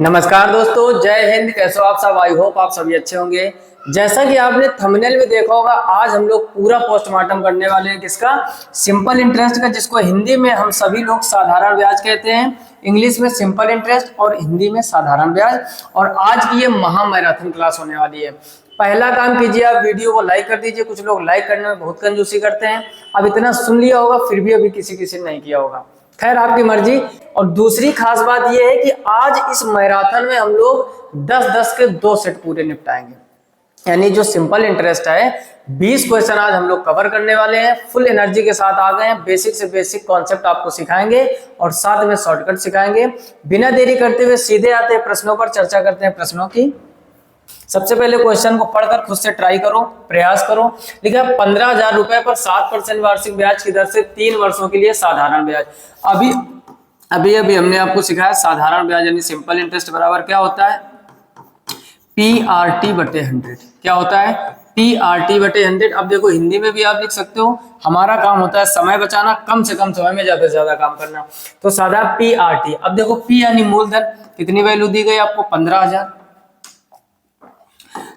नमस्कार दोस्तों, जय हिंद। कैसे हो आप सब? आई होप आप सभी अच्छे होंगे। जैसा कि आपने थंबनेल में देखा होगा, आज हम लोग पूरा पोस्टमार्टम करने वाले हैं। किसका? सिंपल इंटरेस्ट का, जिसको हिंदी में हम सभी लोग साधारण ब्याज कहते हैं। इंग्लिश में सिंपल इंटरेस्ट और हिंदी में साधारण ब्याज। और आज की ये महा मैराथन क्लास होने वाली है। पहला काम कीजिए, आप वीडियो को लाइक कर दीजिए। कुछ लोग लाइक करने में बहुत कंजूसी करते हैं। अब इतना सुन लिया होगा, फिर भी अभी किसी किसी ने नहीं किया होगा। खैर, आपकी मर्जी। और दूसरी खास बात यह है कि आज इस मैराथन में हम लोग 10-10 के 2 सेट पूरे निपटाएंगे। यानी जो सिंपल इंटरेस्ट है, 20 क्वेश्चन आज हम लोग कवर करने वाले हैं। फुल एनर्जी के साथ आ गए हैं। बेसिक से बेसिक कॉन्सेप्ट आपको सिखाएंगे और साथ में शॉर्टकट सिखाएंगे। बिना देरी करते हुए सीधे आते हैं प्रश्नों पर। चर्चा करते हैं प्रश्नों की। सबसे पहले क्वेश्चन को पढ़कर खुद से ट्राई करो, प्रयास करो। लिखा है 15,000 रुपए पर 7% वार्षिक ब्याज की दर से 3 वर्षों के लिए साधारण ब्याज। अभी अभी अभी हमने आपको सिखाया साधारण ब्याज यानी सिंपल इंटरेस्ट बराबर क्या होता है? PRT बटे 100। क्या होता है? PRT बटे 100। अब देखो, हिंदी में भी आप लिख सकते हो। हमारा काम होता है समय बचाना, कम से कम समय में ज्यादा से ज्यादा काम करना। तो साधा PRT। अब देखो, P यानी मूलधन, कितनी वैल्यू दी गई आपको? 15,000।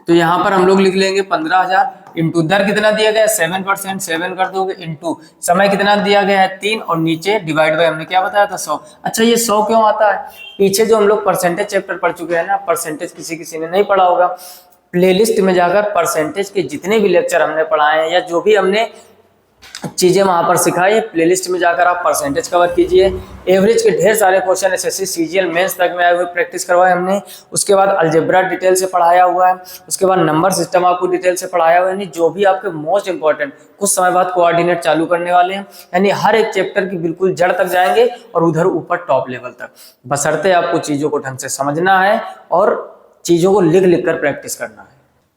तो यहां पर हम लोग लिख लेंगे 15,000 इंटू दर कितना दिया गया है? 7%। 7 कर दोगे इंटू समय कितना दिया गया है? 3। और नीचे डिवाइड बाय हमने क्या बताया था? 100। अच्छा, ये 100 क्यों आता है? पीछे जो हम लोग परसेंटेज चैप्टर पढ़ चुके हैं ना, परसेंटेज किसी किसी ने नहीं पढ़ा होगा। प्लेलिस्ट में जाकर परसेंटेज के जितने भी लेक्चर हमने पढ़ाए हैं या जो भी हमने चीजें वहां पर सिखाई, प्लेलिस्ट में जाकर आप परसेंटेज कवर कीजिए। एवरेज के ढेर सारे क्वेश्चन एसएससी सीजीएल मेंस तक में आए हुए प्रैक्टिस करवाए हमने। उसके बाद अलजेब्रा डिटेल से पढ़ाया हुआ है। उसके बाद नंबर सिस्टम आपको डिटेल से पढ़ाया हुआ है। यानी जो भी आपके मोस्ट इंपॉर्टेंट, कुछ समय बाद कोऑर्डिनेट चालू करने वाले हैं। यानी हर एक चैप्टर की बिल्कुल जड़ तक जाएंगे और उधर ऊपर टॉप लेवल तक। बशर्ते आपको चीजों को ढंग से समझना है और चीजों को लिख लिख कर प्रैक्टिस करना है।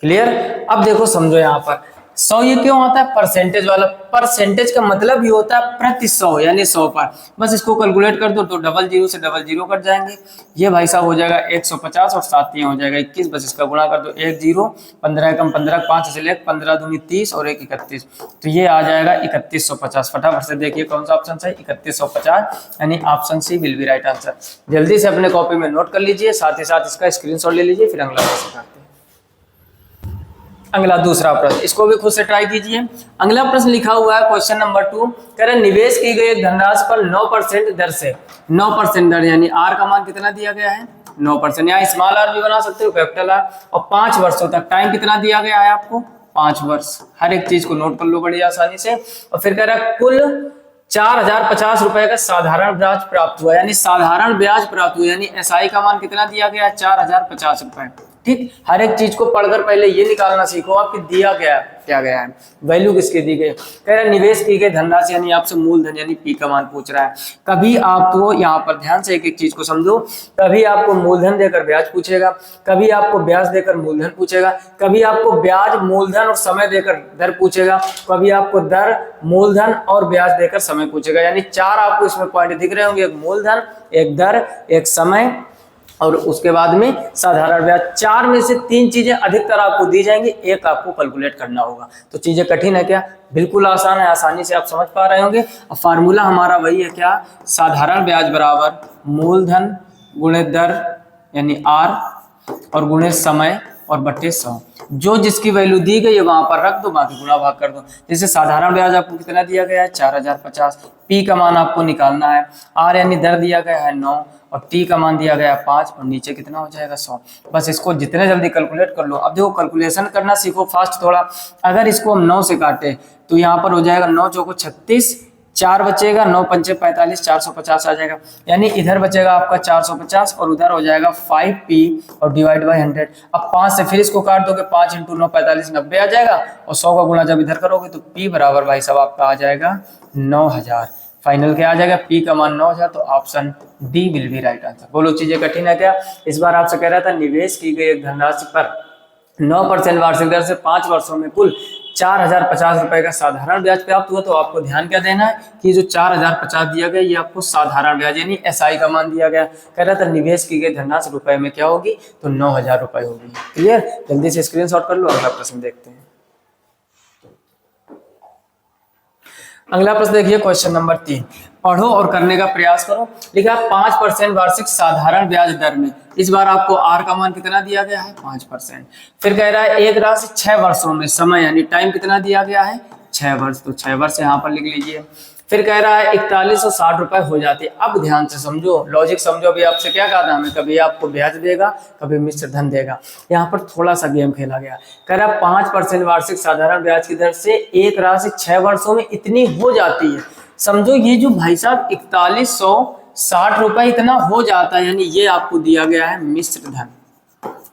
क्लियर? अब देखो, समझो यहाँ पर 100 ये क्यों आता है? परसेंटेज वाला। परसेंटेज का मतलब ये होता है प्रति 100 यानी 100 पर। बस इसको कैलकुलेट कर दो तो 00 से 00 कट जाएंगे। ये भाई साहब हो जाएगा 150 और 7 हो जाएगा 21। बस इसका गुणा कर दो 10। 15 कम 15, 5 से लेकर 15 दूनी 30 और 1 31। तो ये आ जाएगा 3150। फटाफट से देखिए कौन सा ऑप्शन सही? 3150 यानी option C will be right answer. जल्दी से अपने कॉपी में नोट कर लीजिए, साथ ही साथ इसका स्क्रीनशॉट ले लीजिए। फिर अगला प्रश्न करते हैं। अगला दूसरा प्रश्न, इसको भी खुद से ट्राई कीजिए। अगला प्रश्न लिखा हुआ है क्वेश्चन नंबर 2। कह रहे निवेश की गई एक धनराशि पर 9% दर से, 9% दर यानी आर का मान कितना दिया गया है? 9%। यहाँ स्मॉल आर भी बना सकते हो, कैपिटल आर। और 5 वर्षों तक टाइम कितना दिया गया है आपको? 5 वर्ष। हर एक चीज को नोट कर लो बड़ी आसानी से। और फिर कह रहा है कुल 4,050 रुपए का साधारण ब्याज प्राप्त हुआ। यानी साधारण ब्याज प्राप्त हुआ यानी एसआई का मान कितना दिया गया है? 4,050 रुपए। ठीक, हर एक चीज को पढ़कर पहले ये निकालना सीखो आपकी दिया गया क्या गया है, वैल्यू किसकी दी गई। कह रहा है निवेश की गई धनराशि यानी आपसे मूलधन यानी पी का मान पूछ रहा है। कभी आपको यहाँ पर ध्यान से एक एक चीज को समझो। कभी आपको मूलधन देकर ब्याज पूछेगा, कभी आपको ब्याज देकर मूलधन पूछेगा, कभी आपको ब्याज मूलधन और समय देकर दर पूछेगा, कभी आपको दर मूलधन और ब्याज देकर समय पूछेगा। यानी 4 आपको इसमें पॉइंट दिख रहे होंगे, एक मूलधन, एक दर, एक समय और उसके बाद में साधारण ब्याज। 4 में से 3 चीजें अधिकतर आपको दी जाएंगी, एक आपको कैलकुलेट करना होगा। तो चीजें कठिन है क्या? बिल्कुल आसान है, आसानी से आप समझ पा रहे होंगे। और फार्मूला हमारा वही है क्या? साधारण ब्याज बराबर मूलधन गुणे दर यानी आर और गुणे समय और बट्टे 100। जो जिसकी वैल्यू दी गई है वहां पर रख दो, बाकी गुणा भाग कर दो। जैसे साधारण ब्याज आपको कितना दिया गया है? 4,050। पी का मान आपको निकालना है। आर यानी दर दिया गया है 9 और टी का मान दिया गया है 5 और नीचे कितना हो जाएगा? 100। बस इसको जितने जल्दी कैलकुलेट कर लो। अब देखो, कैलकुलेशन करना सीखो फास्ट थोड़ा। अगर इसको हम 9 से काटे तो यहाँ पर हो जाएगा 9 चौको 36, 4 बचेगा, 9 पंचे 45, 450 आ जाएगा। यानी इधर बचेगा आपका 450 और उधर हो जाएगा 5p और डिवाइड बाय 100। अब 5 से फिर इसको काट दोगे, 5 इंटू 9 45, 90 आ जाएगा। और 100 का गुणा जब इधर करोगे तो p बराबर भाई साहब आपका आ जाएगा 9,000। फाइनल क्या आ जाएगा? p का मान 9,000। तो option D will be right answer. बोलो, चीजें कठिन है क्या? इस बार आपसे कह रहा था निवेश की गई एक धनराशि पर 9% वार्षिक दर से 5 वर्षों में कुल 4,050 रुपए का साधारण ब्याज प्राप्त हुआ। तो आपको ध्यान क्या देना है कि जो 4,050 दिया गया ये आपको साधारण ब्याज यानी एसआई का मान दिया गया। कह रहा था निवेश की गई धनराशि रुपए में क्या होगी? तो 9,000 रुपए होगी। क्लियर? जल्दी से स्क्रीनशॉट कर लो, अगला प्रश्न देखते हैं। अगला प्रश्न देखिए क्वेश्चन नंबर 3, पढ़ो और करने का प्रयास करो। लिखा है 5% वार्षिक साधारण ब्याज दर में, इस बार आपको आर का मान कितना दिया गया है 5%। फिर कह रहा है एक राशि 6 वर्षों में, समय यानी टाइम कितना दिया गया है 6 वर्ष, तो 6 वर्ष यहाँ पर लिख लीजिए। फिर कह रहा है 4160 रुपए हो जाती है। अब ध्यान से समझो, लॉजिक समझो। अभी आपसे क्या कहा था हमें, कभी आपको ब्याज देगा कभी मिश्र धन देगा। यहाँ पर थोड़ा सा गेम खेला गया। कह रहा है 5% वार्षिक साधारण ब्याज की दर से एक राशि 6 वर्षों में इतनी हो जाती है। समझो ये जो भाई साहब 4160 रुपए इतना हो जाता है, यानी ये आपको दिया गया है मिश्र धन।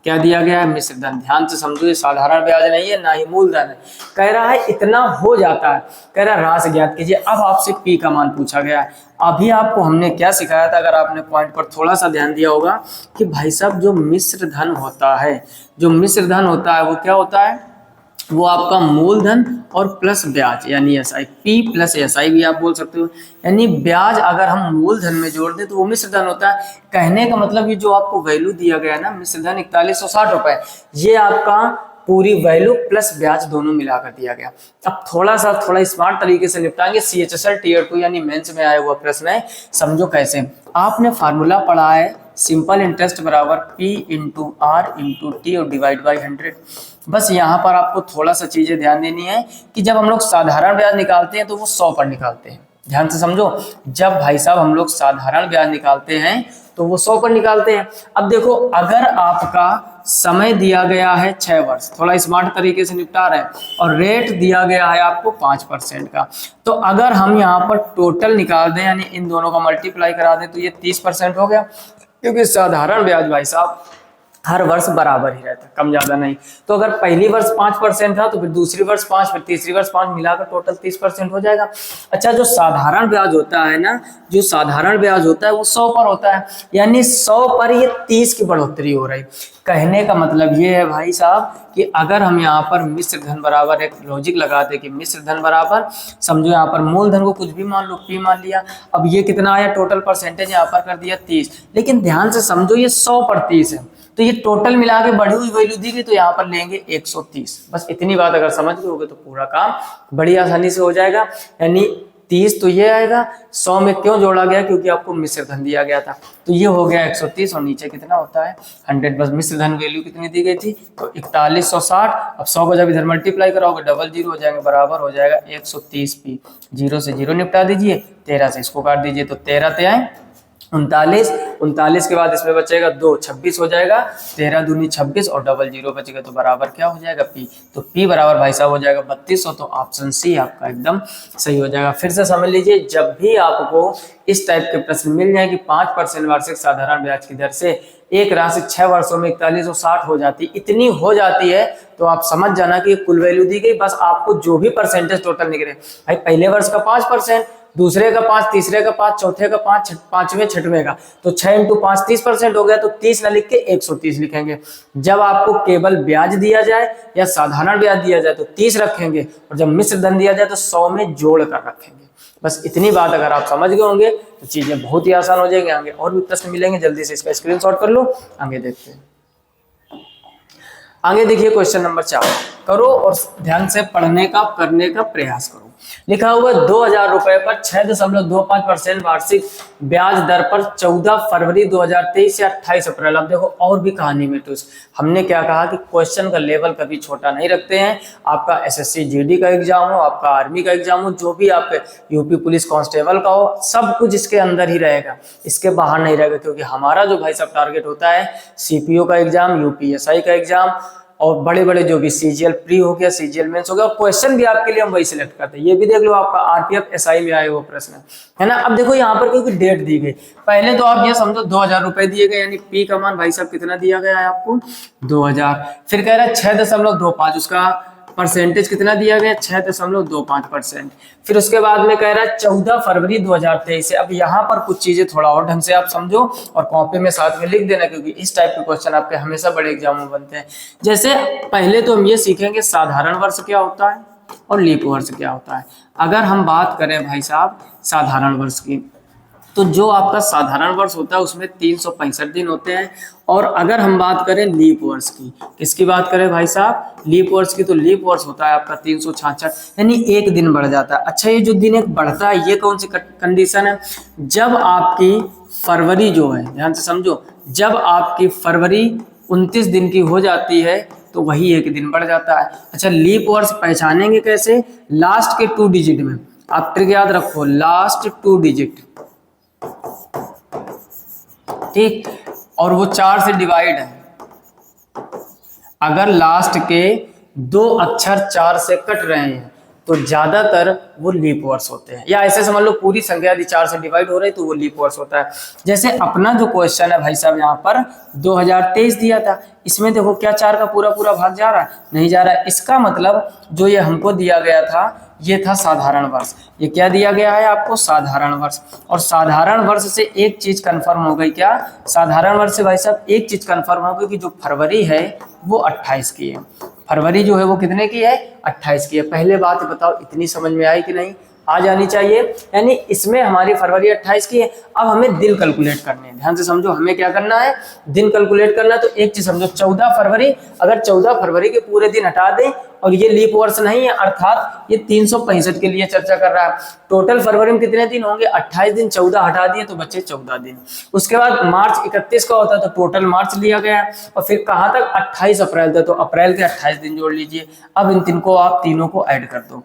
क्या दिया गया है मिश्र धन। ध्यान से समझो, ये साधारण ब्याज नहीं है ना ही मूलधन है। कह रहा है इतना हो जाता है। कह रहा है राशि ज्ञात कीजिए। अब आपसे पी का मान पूछा गया है। अभी आपको हमने क्या सिखाया था, अगर आपने पॉइंट पर थोड़ा सा ध्यान दिया होगा, कि भाई साहब जो मिश्र धन होता है, जो मिश्र धन होता है वो क्या होता है, वो आपका मूलधन और प्लस ब्याज यानी एसआई, पी प्लस एसआई भी आप बोल सकते हो। यानी ब्याज अगर हम मूलधन में जोड़ दें तो वो मिश्र धन होता है। कहने का मतलब ये जो आपको वैल्यू दिया गया है ना मिश्र धन 4160 रुपए, ये आपका पूरी वैल्यू प्लस ब्याज दोनों मिलाकर दिया गया। अब थोड़ा स्मार्ट तरीके से निपटाएंगे। CHSL Tier 2 यानी मेंस में आया हुआ प्रश्न है, समझो कैसे। आपने फार्मूला पढ़ा है, सिंपल इंटरेस्ट बराबर P into R into T और डिवाइड बाई 100। बस यहाँ पर आपको थोड़ा सा चीजें ध्यान देनी है कि जब हम लोग साधारण ब्याज निकालते हैं तो वो 100 पर निकालते हैं। ध्यान से समझो, जब भाई साहब हम लोग साधारण ब्याज निकालते हैं तो वो 100 पर निकालते हैं। अब देखो, अगर आपका समय दिया गया है 6 वर्ष, थोड़ा स्मार्ट तरीके से निपटा रहे हैं, और रेट दिया गया है आपको 5% का, तो अगर हम यहाँ पर टोटल निकाल दें यानी इन दोनों का मल्टीप्लाई करा दें तो ये 30% हो गया। क्योंकि साधारण ब्याज भाई साहब हर वर्ष बराबर ही रहता है, कम ज्यादा नहीं। तो अगर पहली वर्ष 5% था तो फिर दूसरी वर्ष 5, फिर तीसरी वर्ष 5, मिलाकर टोटल 30% हो जाएगा। अच्छा, जो साधारण ब्याज होता है ना, जो साधारण ब्याज होता है वो 100 पर होता है, यानी 100 पर ये 30 की बढ़ोतरी हो रही। कहने का मतलब ये है भाई साहब कि अगर हम यहाँ पर मिश्र धन बराबर एक लॉजिक लगाते कि मिश्र धन बराबर, समझो यहाँ पर मूलधन को कुछ भी मान लो, P मान लिया। अब ये कितना आया, टोटल परसेंटेज यहाँ पर कर दिया 30। लेकिन ध्यान से समझो ये 100 पर 30 है, तो ये टोटल मिला के बढ़ी हुई वैल्यू दी गई, तो यहाँ पर लेंगे 130। बस इतनी बात अगर समझ गए होगे तो पूरा काम बड़ी आसानी से हो जाएगा। यानी 30 तो ये आएगा, 100 में क्यों जोड़ा गया, क्योंकि आपको मिश्र धन दिया गया था, तो ये हो गया 130 और नीचे कितना होता है 100। बस मिश्र धन वैल्यू कितनी दी गई थी, तो 4160। अब 100 को जब इधर मल्टीप्लाई कराओगे डबल जीरो हो जाएंगे, बराबर हो जाएगा 130 पी। 0 से 0 निपटा दीजिए, 13 से इसको काट दीजिए, तो 13 ते आए 39। 39 के बाद इसमें बचेगा 2, 26 हो जाएगा। 13 दूनी 26 और डबल जीरो बचेगा, तो बराबर क्या हो जाएगा P। तो P बराबर भाई साहब हो जाएगा 3200। तो ऑप्शन सी आपका एकदम सही हो जाएगा। फिर से समझ लीजिए, जब भी आपको इस टाइप के प्रश्न मिल जाए कि 5% वार्षिक साधारण ब्याज की दर से एक राशि 6 वर्षों में 4160 हो जाती, इतनी हो जाती है, तो आप समझ जाना कि कुल वैल्यू दी गई। बस आपको जो भी परसेंटेज टोटल निकले, भाई पहले वर्ष का 5%, दूसरे का 5, तीसरे का 5, चौथे का 5, पांचवें छठवें का, तो 6 इंटू 5 30% हो गया। तो 30 ना लिख के 130 लिखेंगे। जब आपको केवल ब्याज दिया जाए या साधारण ब्याज दिया जाए तो 30 रखेंगे, और जब मिश्र धन दिया जाए तो 100 में जोड़ कर रखेंगे। बस इतनी बात अगर आप समझ गए होंगे तो चीजें बहुत ही आसान हो जाएंगी। आगे और भी प्रश्न मिलेंगे, जल्दी से इसका स्क्रीनशॉट कर लो। आगे देखते हैं। आगे देखिए क्वेश्चन नंबर 4, करो और ध्यान से पढ़ने का करने का प्रयास करो। लिखा हुआ 2000 रुपए पर 6.25% वार्षिक ब्याज दर पर 14 फरवरी 2023 से 28 अप्रैल। अब देखो और भी कहानी में ट्विस्ट। हमने क्या कहा कि क्वेश्चन का लेवल कभी छोटा नहीं रखते हैं। आपका SSC GD का एग्जाम हो, आपका आर्मी का एग्जाम हो, जो भी आपके यूपी पुलिस कांस्टेबल का हो, सब कुछ इसके अंदर ही रहेगा, इसके बाहर नहीं रहेगा। क्योंकि हमारा जो भाई साहब टारगेट होता है CPO का एग्जाम, UPSI का एग्जाम, और बड़े बड़े जो भी CGL प्री हो गया, CGL मेंस हो गया, और क्वेश्चन भी आपके लिए हम वही सिलेक्ट करते हैं। ये भी देख लो, आपका RPF SI में आए वो प्रश्न है ना। अब देखो यहाँ पर क्योंकि डेट दी गई, पहले तो आप ये समझो 2000 रुपए दिए गए, यानी P का मान भाई साहब कितना दिया गया है आपको 2000। फिर कह रहा है 6.25, उसका परसेंटेज कितना दिया गया 6.25%। फिर उसके बाद में कह रहा है 14 फरवरी 2023 से। अब यहाँ पर कुछ चीजें थोड़ा और ढंग से आप समझो और कॉपी में साथ में लिख देना, क्योंकि इस टाइप के क्वेश्चन आपके हमेशा बड़े एग्जाम में बनते हैं। जैसे पहले तो हम ये सीखेंगे साधारण वर्ष क्या होता है और लीप वर्ष क्या होता है। अगर हम बात करें भाई साहब साधारण वर्ष की, तो जो आपका साधारण वर्ष होता है उसमें 365 दिन होते हैं। और अगर हम बात करें लीप वर्ष की, किसकी बात करें भाई साहब, लीप वर्ष की, तो लीप वर्ष होता है आपका 366, यानी एक दिन बढ़ जाता है। अच्छा, ये जो दिन एक बढ़ता है ये कौन सी कंडीशन है, जब आपकी फरवरी जो है, ध्यान से समझो, जब आपकी फरवरी 29 दिन की हो जाती है तो वही एक दिन बढ़ जाता है। अच्छा, लीप वर्ष पहचानेंगे कैसे, लास्ट के 2 डिजिट में, आप ट्रिक याद रखो, लास्ट 2 डिजिट, ठीक, और वो 4 से डिवाइड है। अगर लास्ट के 2 अक्षर 4 से कट रहे हैं तो ज्यादातर वो लीप वर्ष होते हैं, या ऐसे समझ लो पूरी संख्या यदि 4 से डिवाइड हो रही है तो वो लीप वर्ष होता है। जैसे अपना जो क्वेश्चन है भाई साहब यहाँ पर 2023 दिया था, इसमें देखो क्या 4 का पूरा पूरा भाग जा रहा है, नहीं जा रहा है। इसका मतलब जो ये हमको दिया गया था ये था साधारण वर्ष, ये क्या दिया गया है आपको, साधारण वर्ष। और साधारण वर्ष से एक चीज कंफर्म हो गई, क्या, साधारण वर्ष से भाई साहब एक चीज कंफर्म हो गई कि जो फरवरी है वो 28 की है, फरवरी जो है वो कितने की है, 28 की है। पहले बात बताओ इतनी समझ में आई कि नहीं, आ जानी चाहिए। यानी इसमें हमारी फरवरी 28 की है। अब हमें दिन कैलकुलेट करने हैं, ध्यान से समझो, हमें क्या करना है, दिन कैलकुलेट करना है। तो एक चीज समझो, 14 फरवरी, अगर 14 फरवरी के पूरे दिन हटा दें, और ये लीप वर्ष नहीं है, अर्थात ये 365 के लिए चर्चा कर रहा है। टोटल फरवरी में कितने दिन होंगे, 28 दिन, 14 हटा दिए तो बचे 14 दिन। उसके बाद मार्च 31 का होता है तो टोटल मार्च लिया गया, और फिर कहाँ तक, 28 अप्रैल तक, तो अप्रैल के 28 दिन जोड़ लीजिए। अब इन तीनों आप तीनों को ऐड कर दो,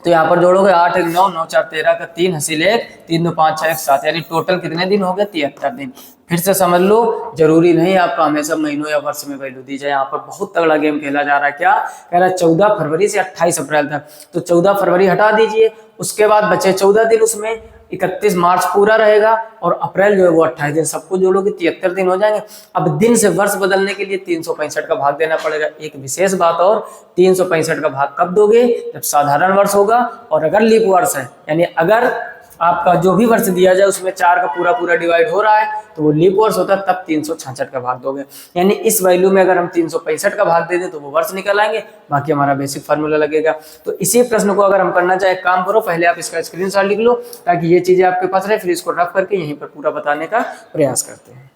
तो यहाँ पर जोड़ोगे 8 1 9 9 4 13 का 3 हासिल 1 3 2 5 6 1 7, यानी टोटल कितने दिन हो गए, 73 दिन। फिर से समझ लो, जरूरी नहीं आपका हमेशा महीनों या वर्ष में वैल्यू दी जाए। यहाँ पर बहुत तगड़ा गेम खेला जा रहा है। क्या कह रहा है, 14 फरवरी से 28 अप्रैल तक, तो 14 फरवरी हटा दीजिए, उसके बाद बचे 14 दिन, उसमें 31 मार्च पूरा रहेगा, और अप्रैल जो है वो 28 दिन, सबको जोड़ोगे 73 दिन हो जाएंगे। अब दिन से वर्ष बदलने के लिए 365 का भाग देना पड़ेगा। एक विशेष बात और, 365 का भाग कब दोगे, जब साधारण वर्ष होगा, और अगर लीप वर्ष है, यानी अगर आपका जो भी वर्ष दिया जाए उसमें 4 का पूरा पूरा डिवाइड हो रहा है तो वो लीप वर्ष होता है, तब 366 का भाग दोगे। यानी इस वैल्यू में अगर हम 365 का भाग दे दें तो वो वर्ष निकल आएंगे, बाकी हमारा बेसिक फार्मूला लगेगा। तो इसी प्रश्न को अगर हम करना चाहे, काम करो, पहले आप इसका स्क्रीनशॉट लिख लो ताकि ये चीजें आपके पास रहे, फिर इसको रफ करके यहीं पर पूरा बताने का प्रयास करते हैं।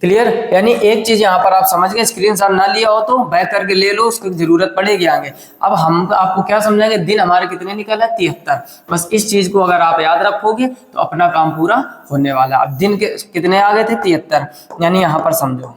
क्लियर, यानी एक चीज यहाँ पर आप समझ गए, स्क्रीनशॉट ना लिया हो तो बैक करके ले लो, उसकी जरूरत पड़ेगी आगे। अब हम आपको क्या समझाएंगे, दिन हमारे कितने निकल है, 73। बस इस चीज को अगर आप याद रखोगे तो अपना काम पूरा होने वाला। अब दिन के कितने आ गए थे, 73, यानी यहाँ पर समझो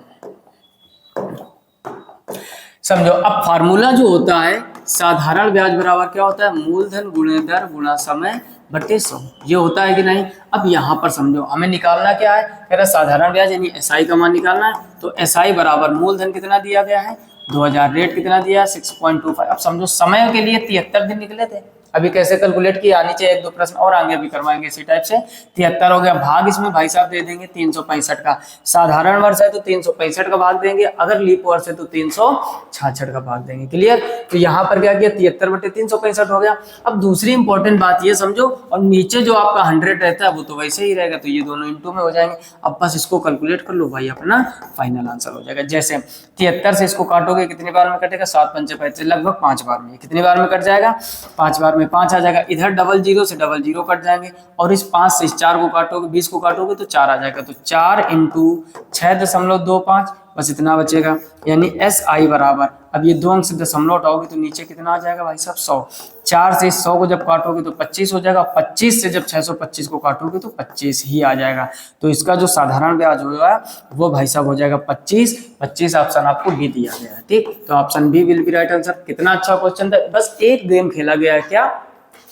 अब फार्मूला जो होता है साधारण ब्याज बराबर क्या होता है, मूलधन गुणे दर गुणा समय बटे 100, ये होता है कि नहीं। अब यहाँ पर समझो हमें निकालना क्या है, कह रहा साधारण ब्याज यानी एसआई का मान निकालना है। तो एसआई बराबर मूलधन कितना दिया गया है 2000, रेट कितना दिया है 6.25। अब समझो समय के लिए 73 दिन निकले थे, अभी कैसे कैलकुलेट किया, नीचे 1-2 प्रश्न और आगे भी करवाएंगे इसी टाइप से। 73 हो गया, भाग इसमें भाई साहब दे देंगे 365 का। साधारण वर्ष है तो 365 का भाग देंगे, अगर लीप वर्ष है तो 366 का भाग देंगे। क्लियर, तो यहाँ पर क्या किया, 73 बटे 365 हो गया। अब दूसरी इंपॉर्टेंट बात ये समझो, और नीचे जो आपका 100 रहता है वो तो वैसे ही रहेगा, तो ये दोनों इंटू में हो जाएंगे। अब बस इसको कैलकुलेट कर लो भाई, अपना फाइनल आंसर हो जाएगा। जैसे 73 से इसको काटोगे कितनी बार में कटेगा, 7 5 35, लगभग 5 बार में। कितनी बार में कट जाएगा, 5 बार में 5 आ जाएगा। इधर 00 से 00 कट जाएंगे, और इस 5 से इस 4 को काटोगे, 20 को काटोगे तो 4 आ जाएगा। तो 4 × 6.25, बस इतना बचेगा। यानी SI बराबर, अब ये 2 अंक से दशमलव हटाओगे तो नीचे कितना आ जाएगा भाई साहब 100। 4 से 100 को जब काटोगे तो 25 हो जाएगा, 25 से जब 625 को काटोगे तो 25 ही आ जाएगा। तो इसका जो साधारण ब्याज होगा वो भाई साहब हो जाएगा 25 ऑप्शन आपको बी दिया गया है। ठीक, तो option B will be right answer. कितना अच्छा क्वेश्चन था, बस एक गेम खेला गया है, क्या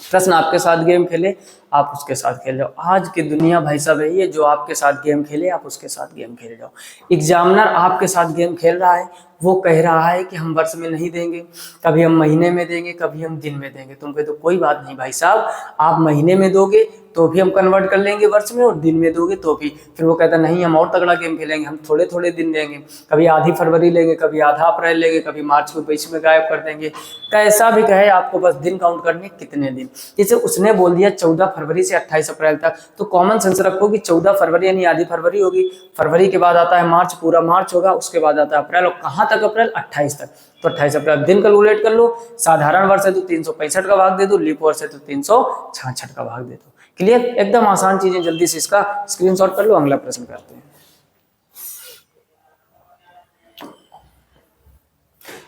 प्रश्न आपके साथ गेम खेले, आप उसके साथ खेल जाओ। आज की दुनिया भाई साहब है ये, जो आपके साथ गेम खेले आप उसके साथ गेम खेल जाओ। एग्जामिनर आपके साथ गेम खेल रहा है, वो कह रहा है कि हम वर्ष में नहीं देंगे, कभी हम महीने में देंगे, कभी हम दिन में देंगे। तुम कहे तो कोई बात नहीं भाई साहब, आप महीने में दोगे तो भी हम कन्वर्ट कर लेंगे वर्ष में, और दिन में दोगे तो भी। फिर वो कहता नहीं, हम और तगड़ा गेम खेलेंगे, हम थोड़े थोड़े दिन देंगे, कभी आधी फरवरी लेंगे, कभी आधा अप्रैल लेंगे, कभी मार्च को बीच में गायब कर देंगे। कैसा भी कहे, आपको बस दिन काउंट करने कितने दिन। जैसे उसने बोल दिया 14 फरवरी से 28 अप्रैल तक, तो कॉमन सेंस रखो कि 14 फरवरी यानी आधी फरवरी होगी, फरवरी के बाद आता है मार्च, पूरा मार्च होगा, उसके बाद आता है अप्रैल, और कहाँ तक अप्रैल, 28 तक। तो 28 अप्रैल दिन कैलकुलेट कर लो। साधारण वर्ष है तो 365 का भाग दे दो, लीप वर्ष है तो 366 का भाग दे दो। क्लियर, एकदम आसान चीजें, जल्दी से इसका स्क्रीनशॉट कर लो, अगला प्रश्न करते हैं।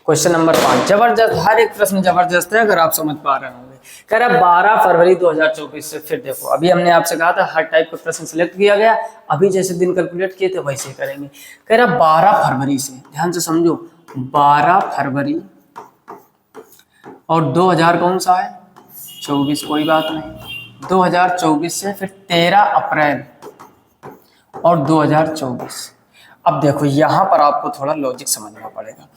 क्वेश्चन नंबर 5 जबरदस्त, हर एक प्रश्न जबरदस्त है अगर आप समझ पा रहे होंगे। कह रहा 12 फरवरी 2024 से, फिर देखो अभी हमने आपसे कहा था हर टाइप का प्रश्न सिलेक्ट किया गया, अभी जैसे दिन कैलकुलेट किए थे वैसे करेंगे। कह रहा 12 फरवरी से, ध्यान से समझो, 12 फरवरी और 2000 कौन सा है 24, कोई बात नहीं, 2024 से फिर 13 अप्रैल और 2024। अब देखो यहाँ पर आपको थोड़ा लॉजिक समझना पड़ेगा।